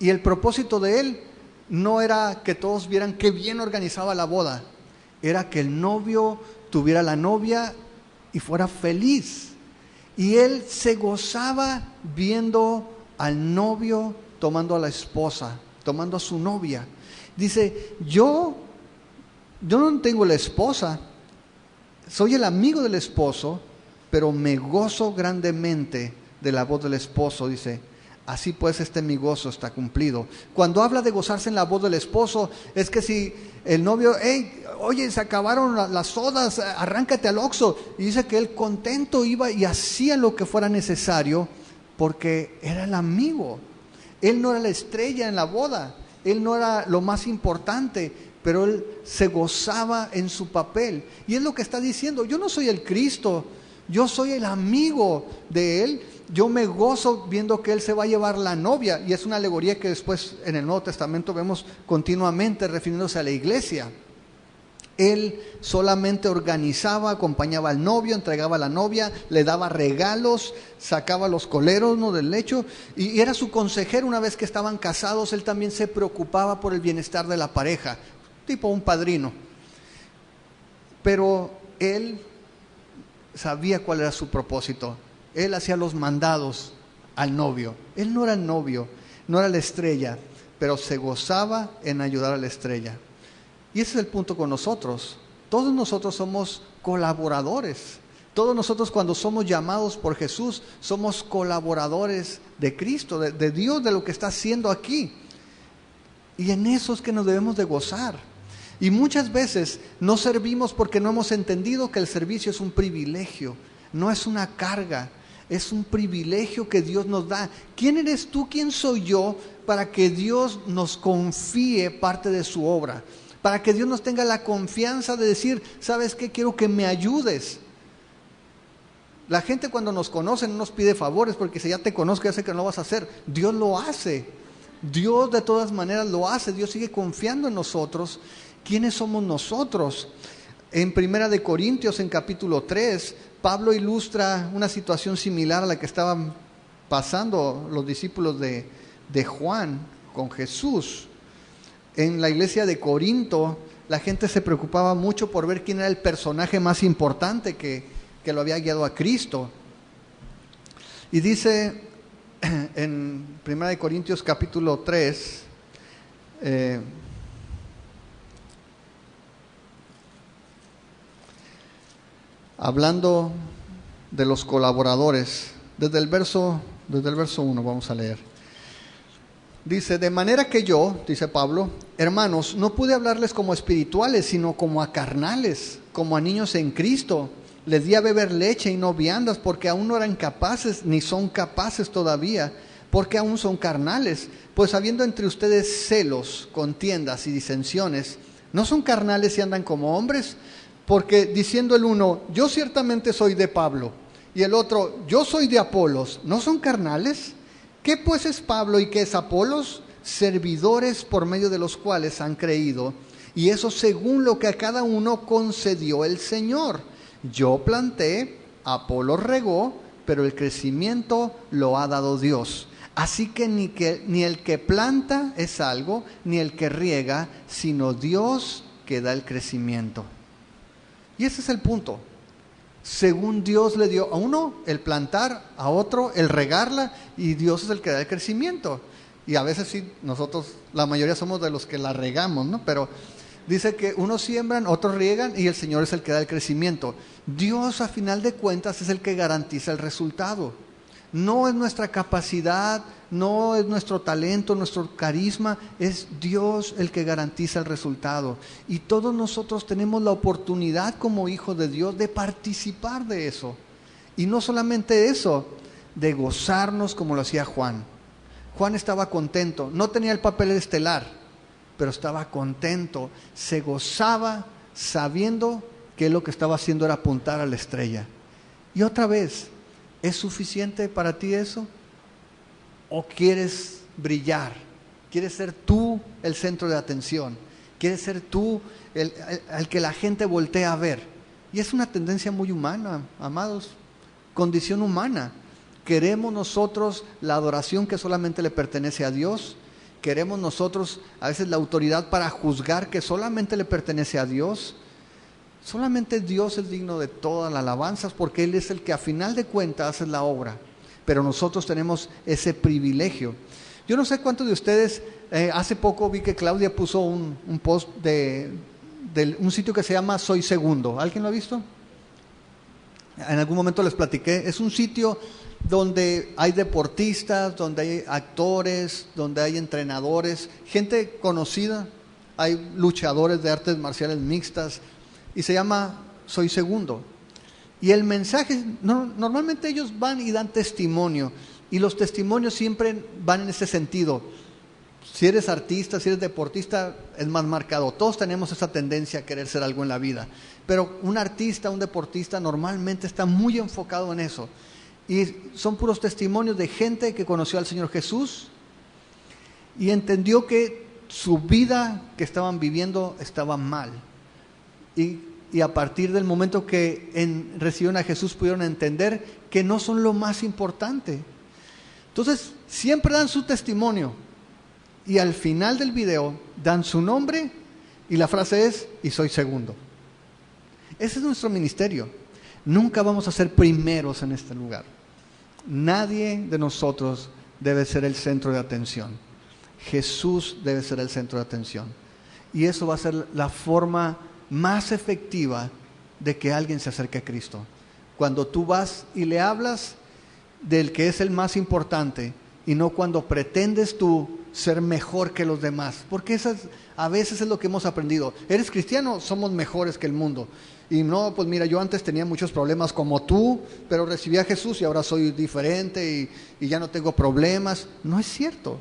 Y el propósito de él no era que todos vieran qué bien organizaba la boda. Era que el novio tuviera la novia y fuera feliz. Y él se gozaba viendo al novio tomando a la esposa, tomando a su novia. Dice, yo no tengo la esposa, soy el amigo del esposo, pero me gozo grandemente de la voz del esposo. Dice, así pues mi gozo está cumplido. Cuando habla de gozarse en la voz del esposo, es que si el novio, hey, oye, se acabaron las sodas, arráncate al Oxxo. Y dice que él contento iba y hacía lo que fuera necesario, porque era el amigo. Él no era la estrella en la boda, él no era lo más importante, pero él se gozaba en su papel. Y es lo que está diciendo, yo no soy el Cristo, yo soy el amigo de él. Yo me gozo viendo que él se va a llevar la novia. Y es una alegoría que después en el Nuevo Testamento vemos continuamente refiriéndose a la iglesia. Él solamente organizaba, acompañaba al novio, entregaba a la novia, le daba regalos, sacaba los coleros, ¿no?, del lecho, y era su consejero. Una vez que estaban casados, él también se preocupaba por el bienestar de la pareja, tipo un padrino. Pero él sabía cuál era su propósito. Él hacía los mandados al novio. Él no era el novio, no era la estrella, pero se gozaba en ayudar a la estrella. Y ese es el punto con nosotros. Todos nosotros somos colaboradores. Todos nosotros, cuando somos llamados por Jesús, somos colaboradores de Cristo, de Dios, de lo que está haciendo aquí. Y en eso es que nos debemos de gozar. Y muchas veces no servimos porque no hemos entendido que el servicio es un privilegio, no es una carga, es un privilegio que Dios nos da. ¿Quién eres tú? ¿Quién soy yo para que Dios nos confíe parte de su obra? Para que Dios nos tenga la confianza de decir, ¿sabes qué? Quiero que me ayudes. La gente cuando nos conoce no nos pide favores, porque si ya te conozco ya sé que no lo vas a hacer. Dios lo hace. Dios de todas maneras lo hace. Dios sigue confiando en nosotros. ¿Quiénes somos nosotros? En 1 Corintios, en capítulo 3, Pablo ilustra una situación similar a la que estaban pasando los discípulos de Juan con Jesús. En la iglesia de Corinto, la gente se preocupaba mucho por ver quién era el personaje más importante que lo había guiado a Cristo. Y dice en 1 Corintios capítulo 3, hablando de los colaboradores, desde el verso 1 vamos a leer. Dice, de manera que yo, dice Pablo, hermanos, no pude hablarles como espirituales, sino como a carnales, como a niños en Cristo. Les di a beber leche y no viandas, porque aún no eran capaces, ni son capaces todavía, porque aún son carnales. Pues habiendo entre ustedes celos, contiendas y disensiones, ¿no son carnales y andan como hombres? Porque diciendo el uno, yo ciertamente soy de Pablo, y el otro, yo soy de Apolos, ¿no son carnales? ¿Qué pues es Pablo y qué es Apolos? Servidores por medio de los cuales han creído, y eso según lo que a cada uno concedió el Señor. Yo planté, Apolos regó, pero el crecimiento lo ha dado Dios. Así que ni el que planta es algo, ni el que riega, sino Dios que da el crecimiento. Y ese es el punto. Según Dios le dio a uno el plantar, a otro el regarla, y Dios es el que da el crecimiento. Y a veces sí, nosotros, la mayoría somos de los que la regamos, ¿no? Pero Dice que unos siembran, otros riegan y el Señor es el que da el crecimiento. Dios, a final de cuentas, es el que garantiza el resultado. No es nuestra capacidad, no es nuestro talento, nuestro carisma, es Dios el que garantiza el resultado. Y todos nosotros tenemos la oportunidad como hijos de Dios de participar de eso. Y no solamente eso, de gozarnos como lo hacía Juan. Juan estaba contento, no tenía el papel estelar, pero estaba contento, se gozaba sabiendo que lo que estaba haciendo era apuntar a la estrella. Y otra vez, ¿es suficiente para ti eso? ¿O quieres brillar? ¿Quieres ser tú el centro de atención? ¿Quieres ser tú el que la gente voltea a ver? Y es una tendencia muy humana, amados, condición humana. Queremos nosotros la adoración que solamente le pertenece a Dios. Queremos nosotros a veces la autoridad para juzgar que solamente le pertenece a Dios. Solamente Dios es digno de todas las alabanzas porque Él es el que a final de cuentas hace la obra. Pero nosotros tenemos ese privilegio. Yo no sé cuántos de ustedes, hace poco vi que Claudia puso un post de un sitio que se llama Soy Segundo. ¿Alguien lo ha visto? En algún momento les platiqué. Es un sitio donde hay deportistas, donde hay actores, donde hay entrenadores, gente conocida. Hay luchadores de artes marciales mixtas. Y se llama Soy Segundo. Y el mensaje, normalmente ellos van y dan testimonio. Y los testimonios siempre van en ese sentido. Si eres artista, si eres deportista, es más marcado. Todos tenemos esa tendencia a querer ser algo en la vida. Pero un artista, un deportista, normalmente está muy enfocado en eso. Y son puros testimonios de gente que conoció al Señor Jesús y entendió que su vida que estaban viviendo estaba mal. Y a partir del momento que recibieron a Jesús pudieron entender que no son lo más importante. Entonces siempre dan su testimonio y al final del video dan su nombre y la frase es: y soy segundo. Ese es nuestro ministerio. Nunca vamos a ser primeros en este lugar. Nadie de nosotros debe ser el centro de atención. Jesús debe ser el centro de atención. Y eso va a ser la forma más efectiva de que alguien se acerque a Cristo. Cuando tú vas y le hablas del que es el más importante y no cuando pretendes tú ser mejor que los demás, porque a veces es lo que hemos aprendido. ¿Eres cristiano? Somos mejores que el mundo. Y no, pues mira, yo antes tenía muchos problemas como tú, pero recibí a Jesús y ahora soy diferente y ya no tengo problemas. No es cierto.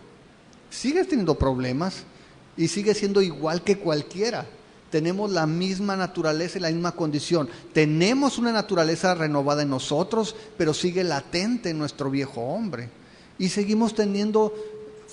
Sigues teniendo problemas y sigues siendo igual que cualquiera. Tenemos la misma naturaleza y la misma condición. Tenemos una naturaleza renovada en nosotros, pero sigue latente en nuestro viejo hombre. Y seguimos teniendo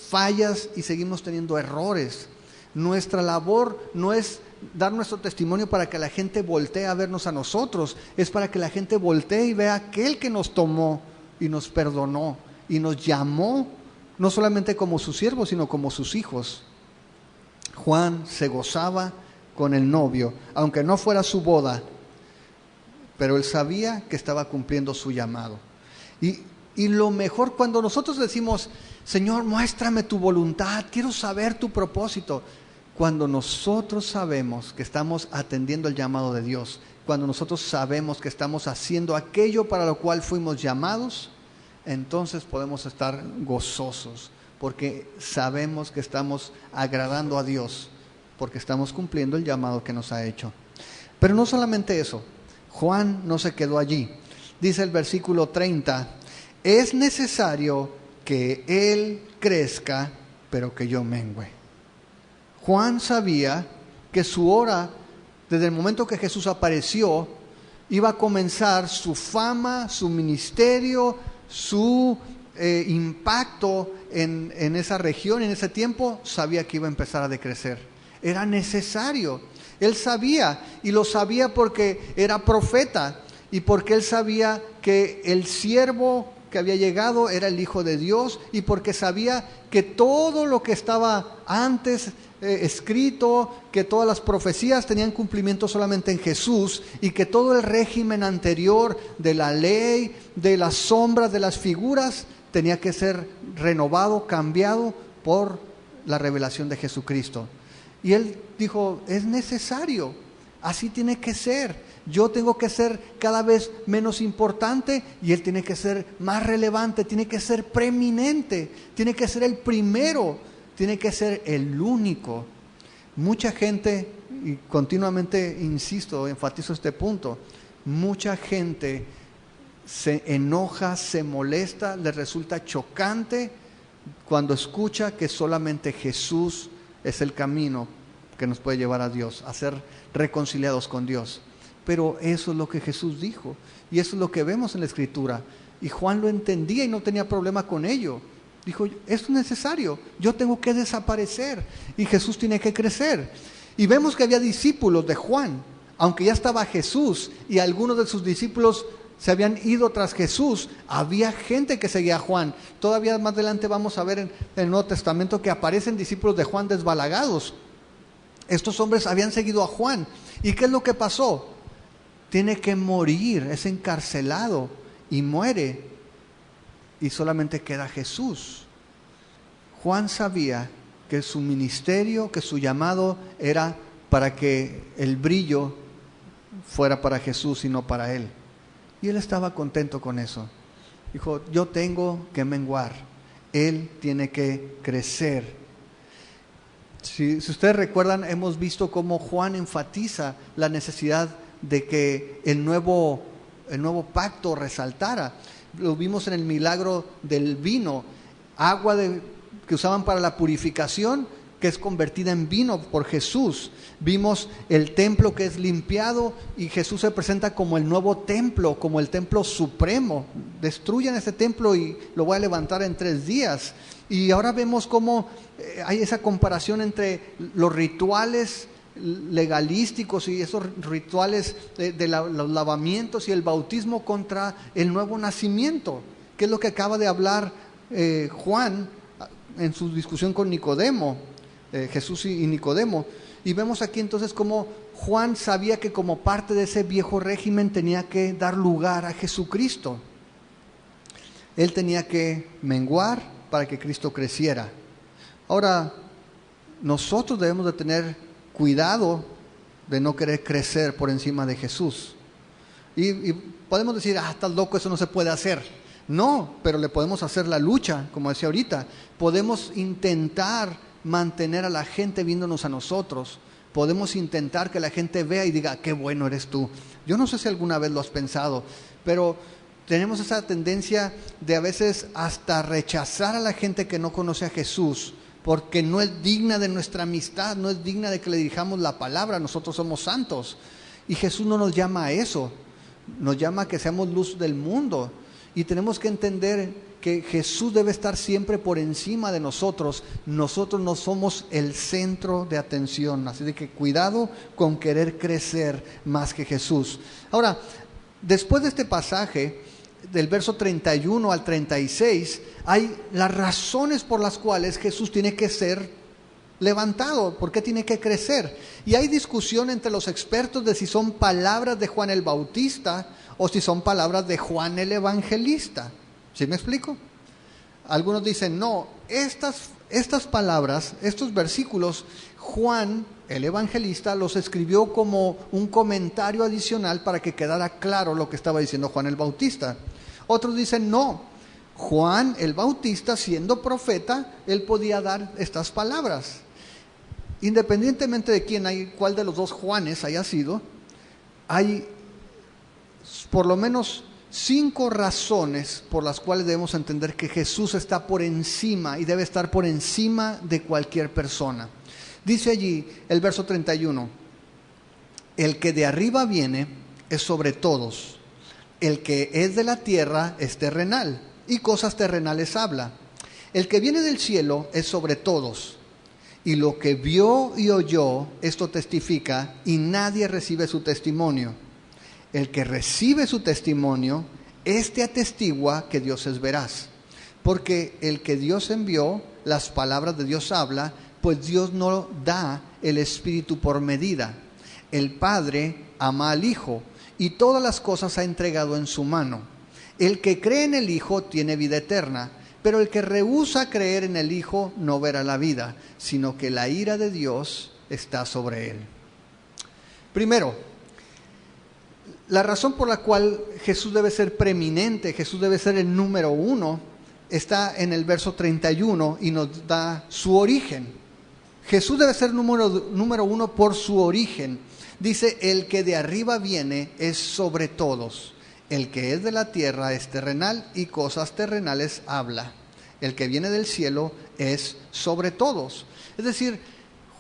fallas y seguimos teniendo errores. Nuestra labor no es dar nuestro testimonio para que la gente voltee a vernos a nosotros, es para que la gente voltee y vea a aquel que nos tomó y nos perdonó y nos llamó, no solamente como sus siervos, sino como sus hijos. Juan se gozaba con el novio, aunque no fuera su boda, pero él sabía que estaba cumpliendo su llamado. Y lo mejor, cuando nosotros decimos: Señor, muéstrame tu voluntad, quiero saber tu propósito. Cuando nosotros sabemos que estamos atendiendo el llamado de Dios, cuando nosotros sabemos que estamos haciendo aquello para lo cual fuimos llamados, entonces podemos estar gozosos, porque sabemos que estamos agradando a Dios, porque estamos cumpliendo el llamado que nos ha hecho. Pero no solamente eso, Juan no se quedó allí. Dice el versículo 30, es necesario que Él crezca, pero que yo mengüe. Juan sabía que su hora, desde el momento que Jesús apareció, iba a comenzar su fama, su ministerio, su impacto en esa región, en ese tiempo. Sabía que iba a empezar a decrecer. Era necesario. Él sabía, y lo sabía porque era profeta y porque él sabía que el siervo que había llegado era el Hijo de Dios, y porque sabía que todo lo que estaba antes escrito, que todas las profecías tenían cumplimiento solamente en Jesús, y que todo el régimen anterior de la ley, de las sombras, de las figuras, tenía que ser renovado, cambiado por la revelación de Jesucristo. Y él dijo, es necesario, así tiene que ser. Yo tengo que ser cada vez menos importante y él tiene que ser más relevante, tiene que ser preeminente, tiene que ser el primero, tiene que ser el único. Mucha gente, y continuamente insisto, enfatizo este punto, mucha gente se enoja, se molesta, le resulta chocante cuando escucha que solamente Jesús es el camino que nos puede llevar a Dios, a ser reconciliados con Dios. Pero eso es lo que Jesús dijo, y eso es lo que vemos en la Escritura. Y Juan lo entendía y no tenía problema con ello. Dijo, esto es necesario, yo tengo que desaparecer y Jesús tiene que crecer. Y vemos que había discípulos de Juan, aunque ya estaba Jesús y algunos de sus discípulos se habían ido tras Jesús, había gente que seguía a Juan. Todavía más adelante vamos a ver en el Nuevo Testamento que aparecen discípulos de Juan desbalagados. Estos hombres habían seguido a Juan. ¿Y qué es lo que pasó? Tiene que morir, es encarcelado y muere. Y solamente queda Jesús. Juan sabía que su ministerio, que su llamado era para que el brillo fuera para Jesús y no para él. Y él estaba contento con eso. Dijo, yo tengo que menguar, él tiene que crecer. Si ustedes recuerdan, hemos visto cómo Juan enfatiza la necesidad de que el nuevo pacto resaltara. Lo vimos en el milagro del vino, agua que usaban para la purificación, que es convertida en vino por Jesús. Vimos el templo que es limpiado y Jesús se presenta como el nuevo templo, como el templo supremo. Destruyan ese templo y lo voy a levantar en 3 días. Y ahora vemos cómo hay esa comparación entre los rituales legalísticos y esos rituales de los lavamientos y el bautismo contra el nuevo nacimiento, que es lo que acaba de hablar Juan en su discusión con Nicodemo, Jesús y Nicodemo. Y vemos aquí entonces cómo Juan sabía que como parte de ese viejo régimen tenía que dar lugar a Jesucristo. Él tenía que menguar para que Cristo creciera. Ahora, nosotros debemos de tener cuidado de no querer crecer por encima de Jesús. Y podemos decir, estás loco, eso no se puede hacer. No, pero le podemos hacer la lucha, como decía ahorita. Podemos intentar mantener a la gente viéndonos a nosotros. Podemos intentar que la gente vea y diga, qué bueno eres tú. Yo no sé si alguna vez lo has pensado, pero tenemos esa tendencia de a veces hasta rechazar a la gente que no conoce a Jesús, porque no es digna de nuestra amistad, no es digna de que le dirijamos la palabra. Nosotros somos santos y Jesús no nos llama a eso, nos llama a que seamos luz del mundo. Y tenemos que entender que Jesús debe estar siempre por encima de nosotros. Nosotros no somos el centro de atención, así de que cuidado con querer crecer más que Jesús. Ahora, después de este pasaje, del verso 31 al 36, hay las razones por las cuales Jesús tiene que ser levantado, por qué tiene que crecer. Y hay discusión entre los expertos de si son palabras de Juan el Bautista o si son palabras de Juan el Evangelista. ¿Sí me explico? Algunos dicen, no, estas palabras, estos versículos, Juan el Evangelista los escribió como un comentario adicional para que quedara claro lo que estaba diciendo Juan el Bautista. Otros dicen, no, Juan el Bautista, siendo profeta, él podía dar estas palabras. Independientemente de cuál de los dos Juanes haya sido, hay por lo menos 5 razones por las cuales debemos entender que Jesús está por encima y debe estar por encima de cualquier persona. Dice allí el verso 31, el que de arriba viene es sobre todos. El que es de la tierra es terrenal, y cosas terrenales habla. El que viene del cielo es sobre todos, y lo que vio y oyó, esto testifica, y nadie recibe su testimonio. El que recibe su testimonio, este atestigua que Dios es veraz. Porque el que Dios envió, las palabras de Dios habla, pues Dios no da el Espíritu por medida. El Padre ama al Hijo, y todas las cosas ha entregado en su mano. El que cree en el Hijo tiene vida eterna, pero el que rehúsa creer en el Hijo no verá la vida, sino que la ira de Dios está sobre él. Primero, la razón por la cual Jesús debe ser preeminente, Jesús debe ser el número uno, está en el verso 31 y nos da su origen. Jesús debe ser número uno por su origen. Dice, el que de arriba viene es sobre todos. El que es de la tierra es terrenal y cosas terrenales habla. El que viene del cielo es sobre todos. Es decir,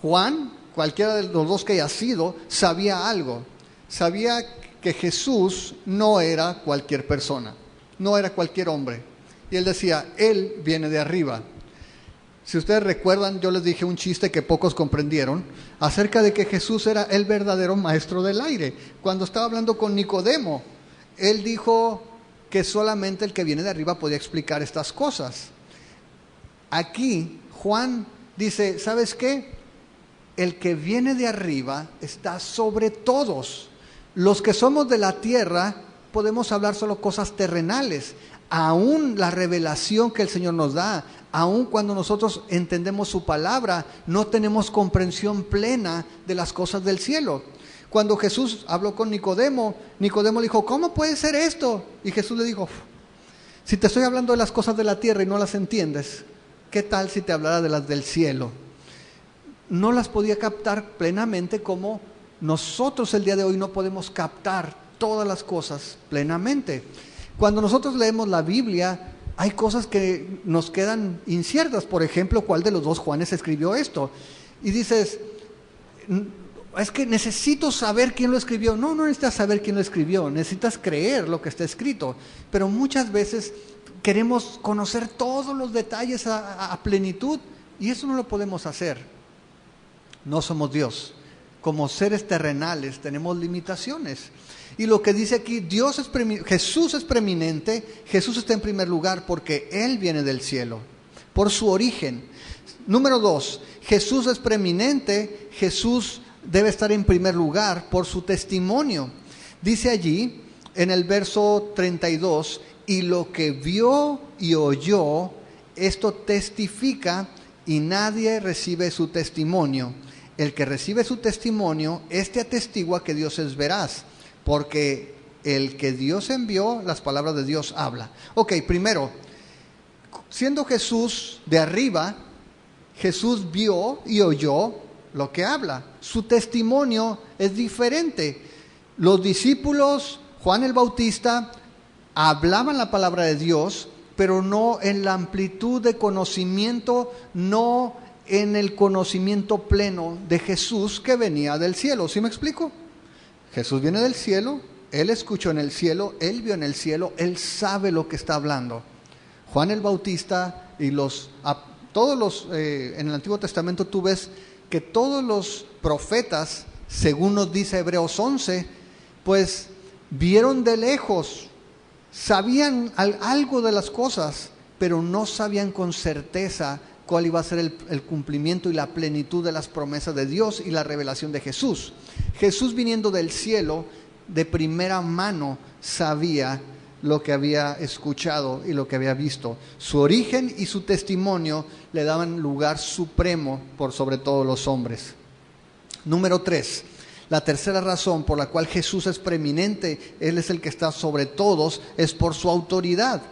Juan, cualquiera de los dos que haya sido, sabía algo. Sabía que Jesús no era cualquier persona, no era cualquier hombre. Y él decía, él viene de arriba. Si ustedes recuerdan, yo les dije un chiste que pocos comprendieron, acerca de que Jesús era el verdadero maestro del aire. Cuando estaba hablando con Nicodemo, él dijo que solamente el que viene de arriba podía explicar estas cosas. Aquí Juan dice, ¿sabes qué? El que viene de arriba está sobre todos. Los que somos de la tierra podemos hablar solo cosas terrenales. Aún la revelación que el Señor nos da, aún cuando nosotros entendemos su palabra, no tenemos comprensión plena de las cosas del cielo. Cuando Jesús habló con Nicodemo, Nicodemo le dijo, ¿cómo puede ser esto? Y Jesús le dijo, si te estoy hablando de las cosas de la tierra y no las entiendes, ¿qué tal si te hablara de las del cielo? No las podía captar plenamente como nosotros el día de hoy no podemos captar todas las cosas plenamente. Cuando nosotros leemos la Biblia, hay cosas que nos quedan inciertas. Por ejemplo, ¿cuál de los dos Juanes escribió esto? Y dices, es que necesito saber quién lo escribió. No necesitas saber quién lo escribió, necesitas creer lo que está escrito. Pero muchas veces queremos conocer todos los detalles a plenitud y eso no lo podemos hacer. No somos Dios. Como seres terrenales tenemos limitaciones. Y lo que dice aquí, Jesús es preeminente, Jesús está en primer lugar porque Él viene del cielo, por su origen. Número 2, Jesús es preeminente, Jesús debe estar en primer lugar por su testimonio. Dice allí, en el verso 32, y lo que vio y oyó, esto testifica y nadie recibe su testimonio. El que recibe su testimonio, este atestigua que Dios es veraz. Porque el que Dios envió, las palabras de Dios habla. Ok, primero, siendo Jesús de arriba, Jesús vio y oyó lo que habla. Su testimonio es diferente. Los discípulos, Juan el Bautista, hablaban la palabra de Dios, pero no en la amplitud de conocimiento, no en el conocimiento pleno de Jesús que venía del cielo. ¿Sí me explico? Jesús viene del cielo, Él escuchó en el cielo, Él vio en el cielo, Él sabe lo que está hablando. Juan el Bautista y todos los, en el Antiguo Testamento tú ves que todos los profetas, según nos dice Hebreos 11, pues vieron de lejos, sabían algo de las cosas, pero no sabían con certeza cuál iba a ser el cumplimiento y la plenitud de las promesas de Dios y la revelación de Jesús. Jesús viniendo del cielo, de primera mano sabía lo que había escuchado y lo que había visto. Su origen y su testimonio le daban lugar supremo por sobre todos los hombres. Número 3, la tercera razón por la cual Jesús es preeminente, Él es el que está sobre todos, es por su autoridad.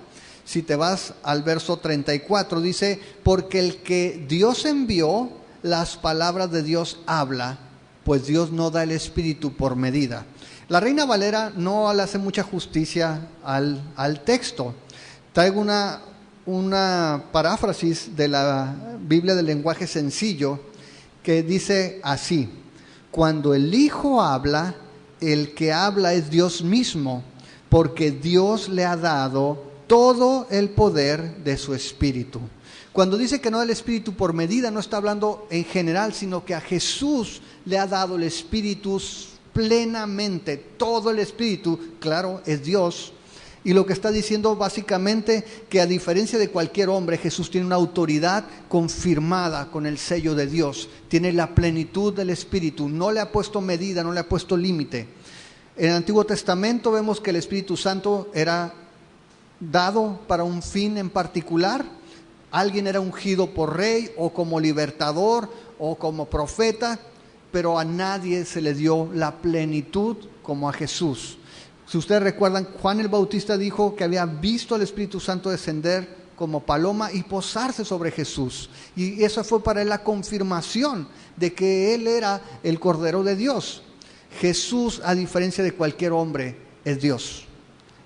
Si te vas al verso 34, dice, porque el que Dios envió, las palabras de Dios habla, pues Dios no da el Espíritu por medida. La Reina Valera no le hace mucha justicia al texto. Traigo una paráfrasis de la Biblia del lenguaje sencillo que dice así: cuando el Hijo habla, el que habla es Dios mismo, porque Dios le ha dado todo el poder de su Espíritu. Cuando dice que no da el Espíritu por medida, no está hablando en general, sino que a Jesús le ha dado el Espíritu plenamente, todo el Espíritu, claro, es Dios. Y lo que está diciendo básicamente que a diferencia de cualquier hombre, Jesús tiene una autoridad confirmada con el sello de Dios. Tiene la plenitud del Espíritu, no le ha puesto medida, no le ha puesto límite. En el Antiguo Testamento vemos que el Espíritu Santo era dado para un fin en particular. Alguien era ungido por rey o como libertador o como profeta. pero a nadie se le dio la plenitud como a Jesús. Si ustedes recuerdan, Juan el Bautista dijo que había visto al Espíritu Santo descender como paloma y posarse sobre Jesús. Y eso fue para él la confirmación de que él era el Cordero de Dios. Jesús, a diferencia de cualquier hombre, es Dios.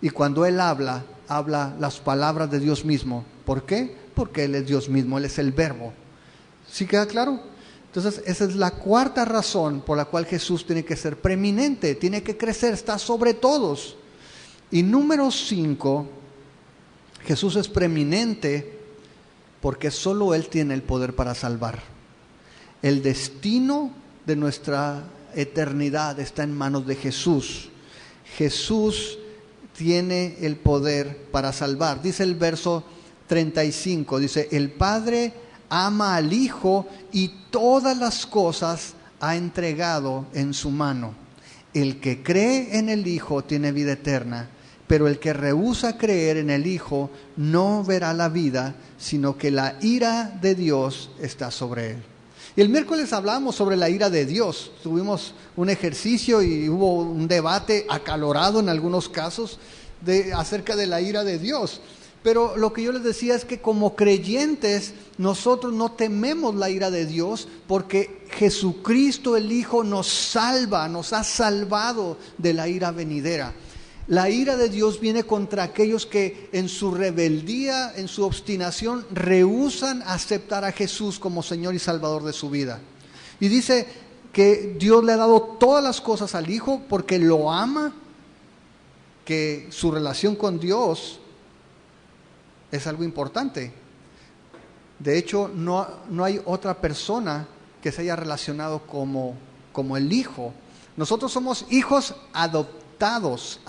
Y cuando él habla las palabras de Dios mismo. ¿Por qué? Porque él es Dios mismo, él es el Verbo. ¿Sí queda claro? Entonces, esa es la cuarta razón por la cual Jesús tiene que ser preeminente, tiene que crecer, está sobre todos. Y número 5, Jesús es preeminente porque solo Él tiene el poder para salvar. El destino de nuestra eternidad está en manos de Jesús. Jesús tiene el poder para salvar. Dice el verso 35, dice, el Padre ama al Hijo y todas las cosas ha entregado en su mano. El que cree en el Hijo tiene vida eterna, pero el que rehúsa creer en el Hijo no verá la vida, sino que la ira de Dios está sobre él. Y el miércoles hablamos sobre la ira de Dios. Tuvimos un ejercicio y hubo un debate acalorado en algunos casos acerca de la ira de Dios. Pero lo que yo les decía es que como creyentes nosotros no tememos la ira de Dios porque Jesucristo el Hijo nos salva, nos ha salvado de la ira venidera. La ira de Dios viene contra aquellos que en su rebeldía, en su obstinación, rehúsan aceptar a Jesús como Señor y Salvador de su vida. Y dice que Dios le ha dado todas las cosas al Hijo porque lo ama, que su relación con Dios es algo importante. De hecho, no hay otra persona que se haya relacionado como el Hijo. Nosotros somos hijos adoptivos.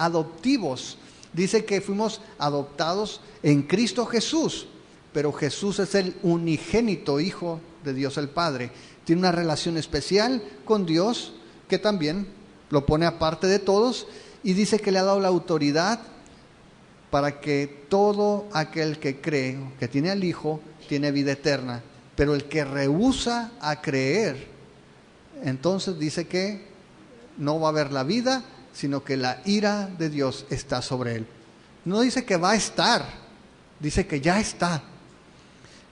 Dice que fuimos adoptados en Cristo Jesús, pero Jesús es el unigénito Hijo de Dios el Padre. Tiene una relación especial con Dios que también lo pone aparte de todos y dice que le ha dado la autoridad para que todo aquel que cree, que tiene al Hijo, tiene vida eterna. Pero el que rehúsa a creer, entonces dice que no va a haber la vida, sino que la ira de Dios está sobre él. No dice que va a estar, dice que ya está.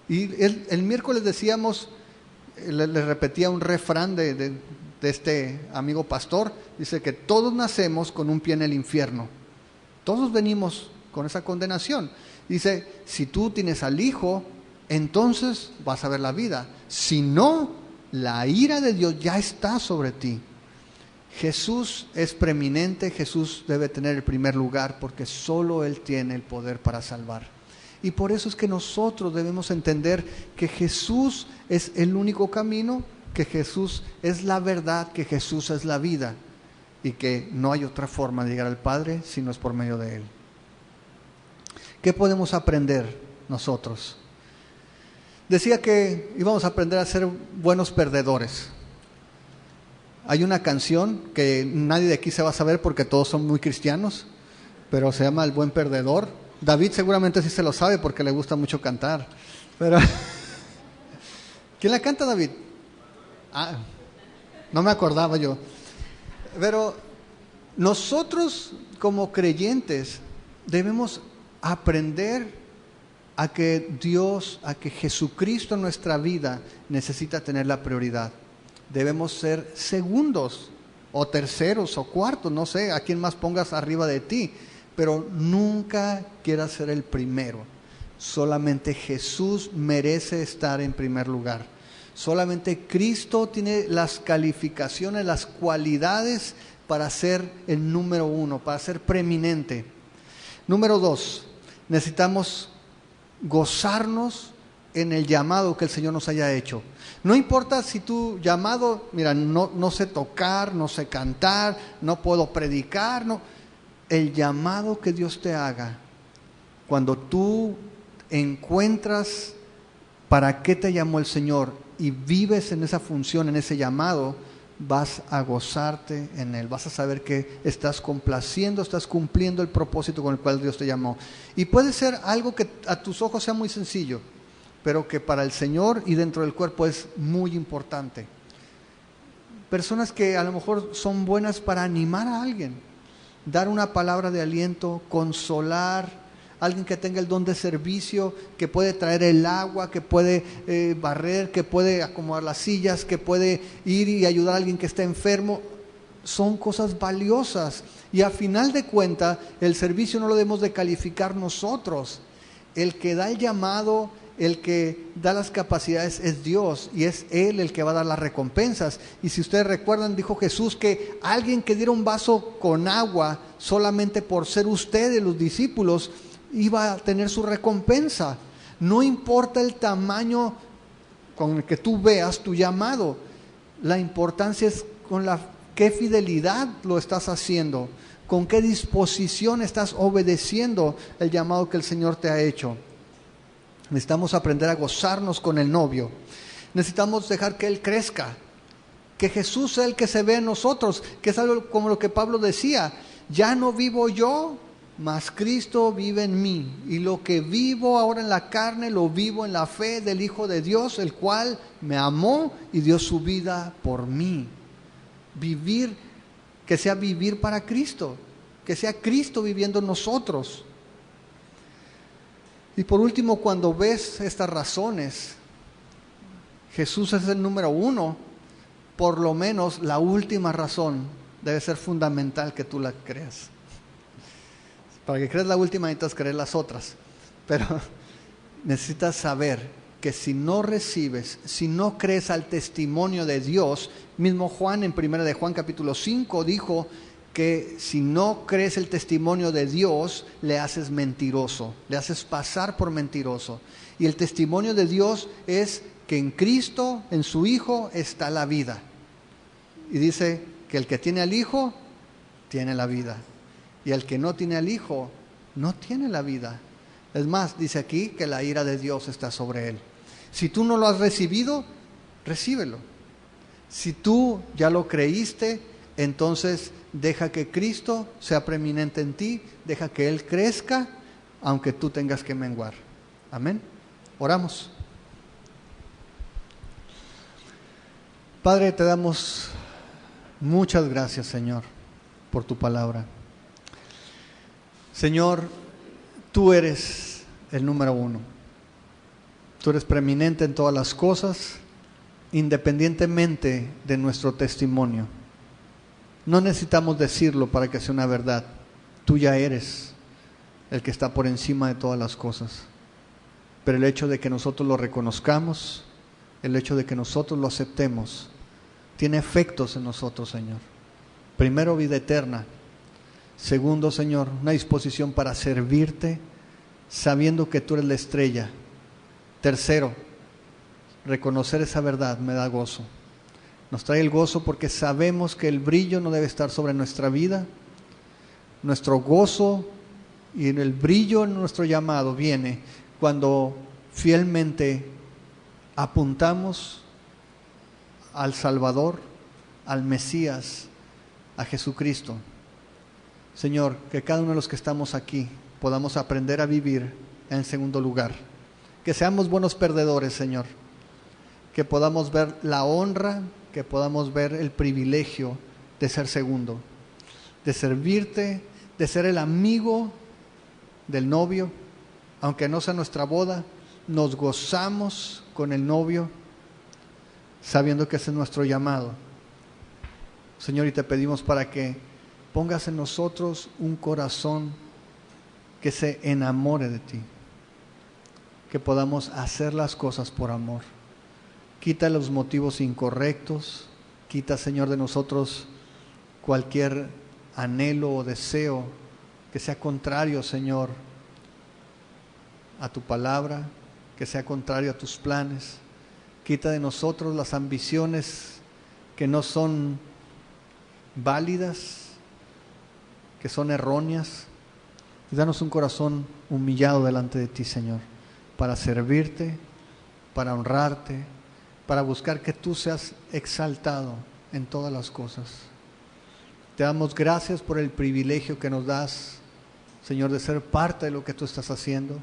Y el miércoles decíamos, le repetía un refrán de este amigo pastor, dice que todos nacemos con un pie en el infierno. Todos venimos con esa condenación. Dice, si tú tienes al Hijo, entonces vas a ver la vida. Si no, la ira de Dios ya está sobre ti. Jesús es preeminente, Jesús debe tener el primer lugar porque solo Él tiene el poder para salvar. Y por eso es que nosotros debemos entender que Jesús es el único camino, que Jesús es la verdad, que Jesús es la vida y que no hay otra forma de llegar al Padre si no es por medio de Él. ¿Qué podemos aprender nosotros? Decía que íbamos a aprender a ser buenos perdedores. Hay una canción que nadie de aquí se va a saber porque todos son muy cristianos, pero se llama El Buen Perdedor. David seguramente sí se lo sabe porque le gusta mucho cantar. Pero ¿quién la canta, David? No me acordaba yo. Pero nosotros como creyentes debemos aprender a que Dios, a que Jesucristo en nuestra vida necesita tener la prioridad. Debemos ser segundos o terceros o cuartos, no sé a quién más pongas arriba de ti, pero nunca quieras ser el primero. Solamente Jesús merece estar en primer lugar. Solamente Cristo tiene las calificaciones, las cualidades para ser el número uno, para ser preeminente. Número 2, necesitamos gozarnos en el llamado que el Señor nos haya hecho. No importa si tu llamado, mira, no sé tocar, no sé cantar, no puedo predicar, no. El llamado que Dios te haga, cuando tú encuentras para qué te llamó el Señor y vives en esa función, en ese llamado, vas a gozarte en Él, vas a saber que estás complaciendo, estás cumpliendo el propósito con el cual Dios te llamó. Y puede ser algo que a tus ojos sea muy sencillo, pero que para el Señor y dentro del cuerpo es muy importante. personas que a lo mejor son buenas para animar a alguien, dar una palabra de aliento, consolar, alguien que tenga el don de servicio, que puede traer el agua, que puede barrer, que puede acomodar las sillas, que puede ir y ayudar a alguien que está enfermo. Son cosas valiosas y a final de cuentas el servicio no lo debemos de calificar nosotros. El que da el llamado, el que da las capacidades es Dios y es Él el que va a dar las recompensas. Y si ustedes recuerdan, dijo Jesús que alguien que diera un vaso con agua solamente por ser ustedes los discípulos iba a tener su recompensa. No importa el tamaño con el que tú veas tu llamado, la importancia es con qué fidelidad lo estás haciendo, con qué disposición estás obedeciendo el llamado que el Señor te ha hecho. Necesitamos aprender a gozarnos con el novio. Necesitamos dejar que Él crezca, que Jesús sea el que se ve en nosotros, que es algo como lo que Pablo decía: ya no vivo yo, mas Cristo vive en mí, y lo que vivo ahora en la carne, lo vivo en la fe del Hijo de Dios, el cual me amó y dio su vida por mí. Vivir, que sea vivir para Cristo, que sea Cristo viviendo en nosotros. Y por último, cuando ves estas razones, Jesús es el número uno, por lo menos la última razón debe ser fundamental que tú la creas. Para que creas la última necesitas creer las otras, pero necesitas saber que si no recibes, si no crees al testimonio de Dios, mismo Juan en 1 de Juan capítulo 5 dijo que si no crees el testimonio de Dios, le haces mentiroso, le haces pasar por mentiroso. Y el testimonio de Dios es que en Cristo, en su Hijo, está la vida. Y dice que el que tiene al Hijo, tiene la vida. Y el que no tiene al Hijo, no tiene la vida. Es más, dice aquí que la ira de Dios está sobre él. Si tú no lo has recibido, recíbelo. Si tú ya lo creíste, entonces deja que Cristo sea preeminente en ti, deja que Él crezca, aunque tú tengas que menguar. Amén. Oramos. Padre, te damos muchas gracias, Señor, por tu palabra. Señor, tú eres el número uno. Tú eres preeminente en todas las cosas, independientemente de nuestro testimonio. No necesitamos decirlo para que sea una verdad. Tú ya eres el que está por encima de todas las cosas. Pero el hecho de que nosotros lo reconozcamos, el hecho de que nosotros lo aceptemos, tiene efectos en nosotros, Señor. Primero, vida eterna. Segundo, Señor, una disposición para servirte, sabiendo que tú eres la estrella. Tercero, reconocer esa verdad me da gozo. Nos trae el gozo porque sabemos que el brillo no debe estar sobre nuestra vida. Nuestro gozo y el brillo en nuestro llamado viene cuando fielmente apuntamos al Salvador, al Mesías, a Jesucristo. Señor, que cada uno de los que estamos aquí podamos aprender a vivir en segundo lugar. Que seamos buenos perdedores, Señor. Que podamos ver la honra, que podamos ver el privilegio de ser segundo, de servirte, de ser el amigo del novio, aunque no sea nuestra boda, nos gozamos con el novio, sabiendo que ese es nuestro llamado. Señor, y te pedimos para que pongas en nosotros un corazón que se enamore de ti, que podamos hacer las cosas por amor. Quita los motivos incorrectos, quita, Señor, de nosotros cualquier anhelo o deseo que sea contrario, Señor, a tu palabra, que sea contrario a tus planes. Quita de nosotros las ambiciones que no son válidas, que son erróneas. Y danos un corazón humillado delante de ti, Señor, para servirte, para honrarte, para buscar que tú seas exaltado en todas las cosas. Te damos gracias por el privilegio que nos das, Señor, de ser parte de lo que tú estás haciendo.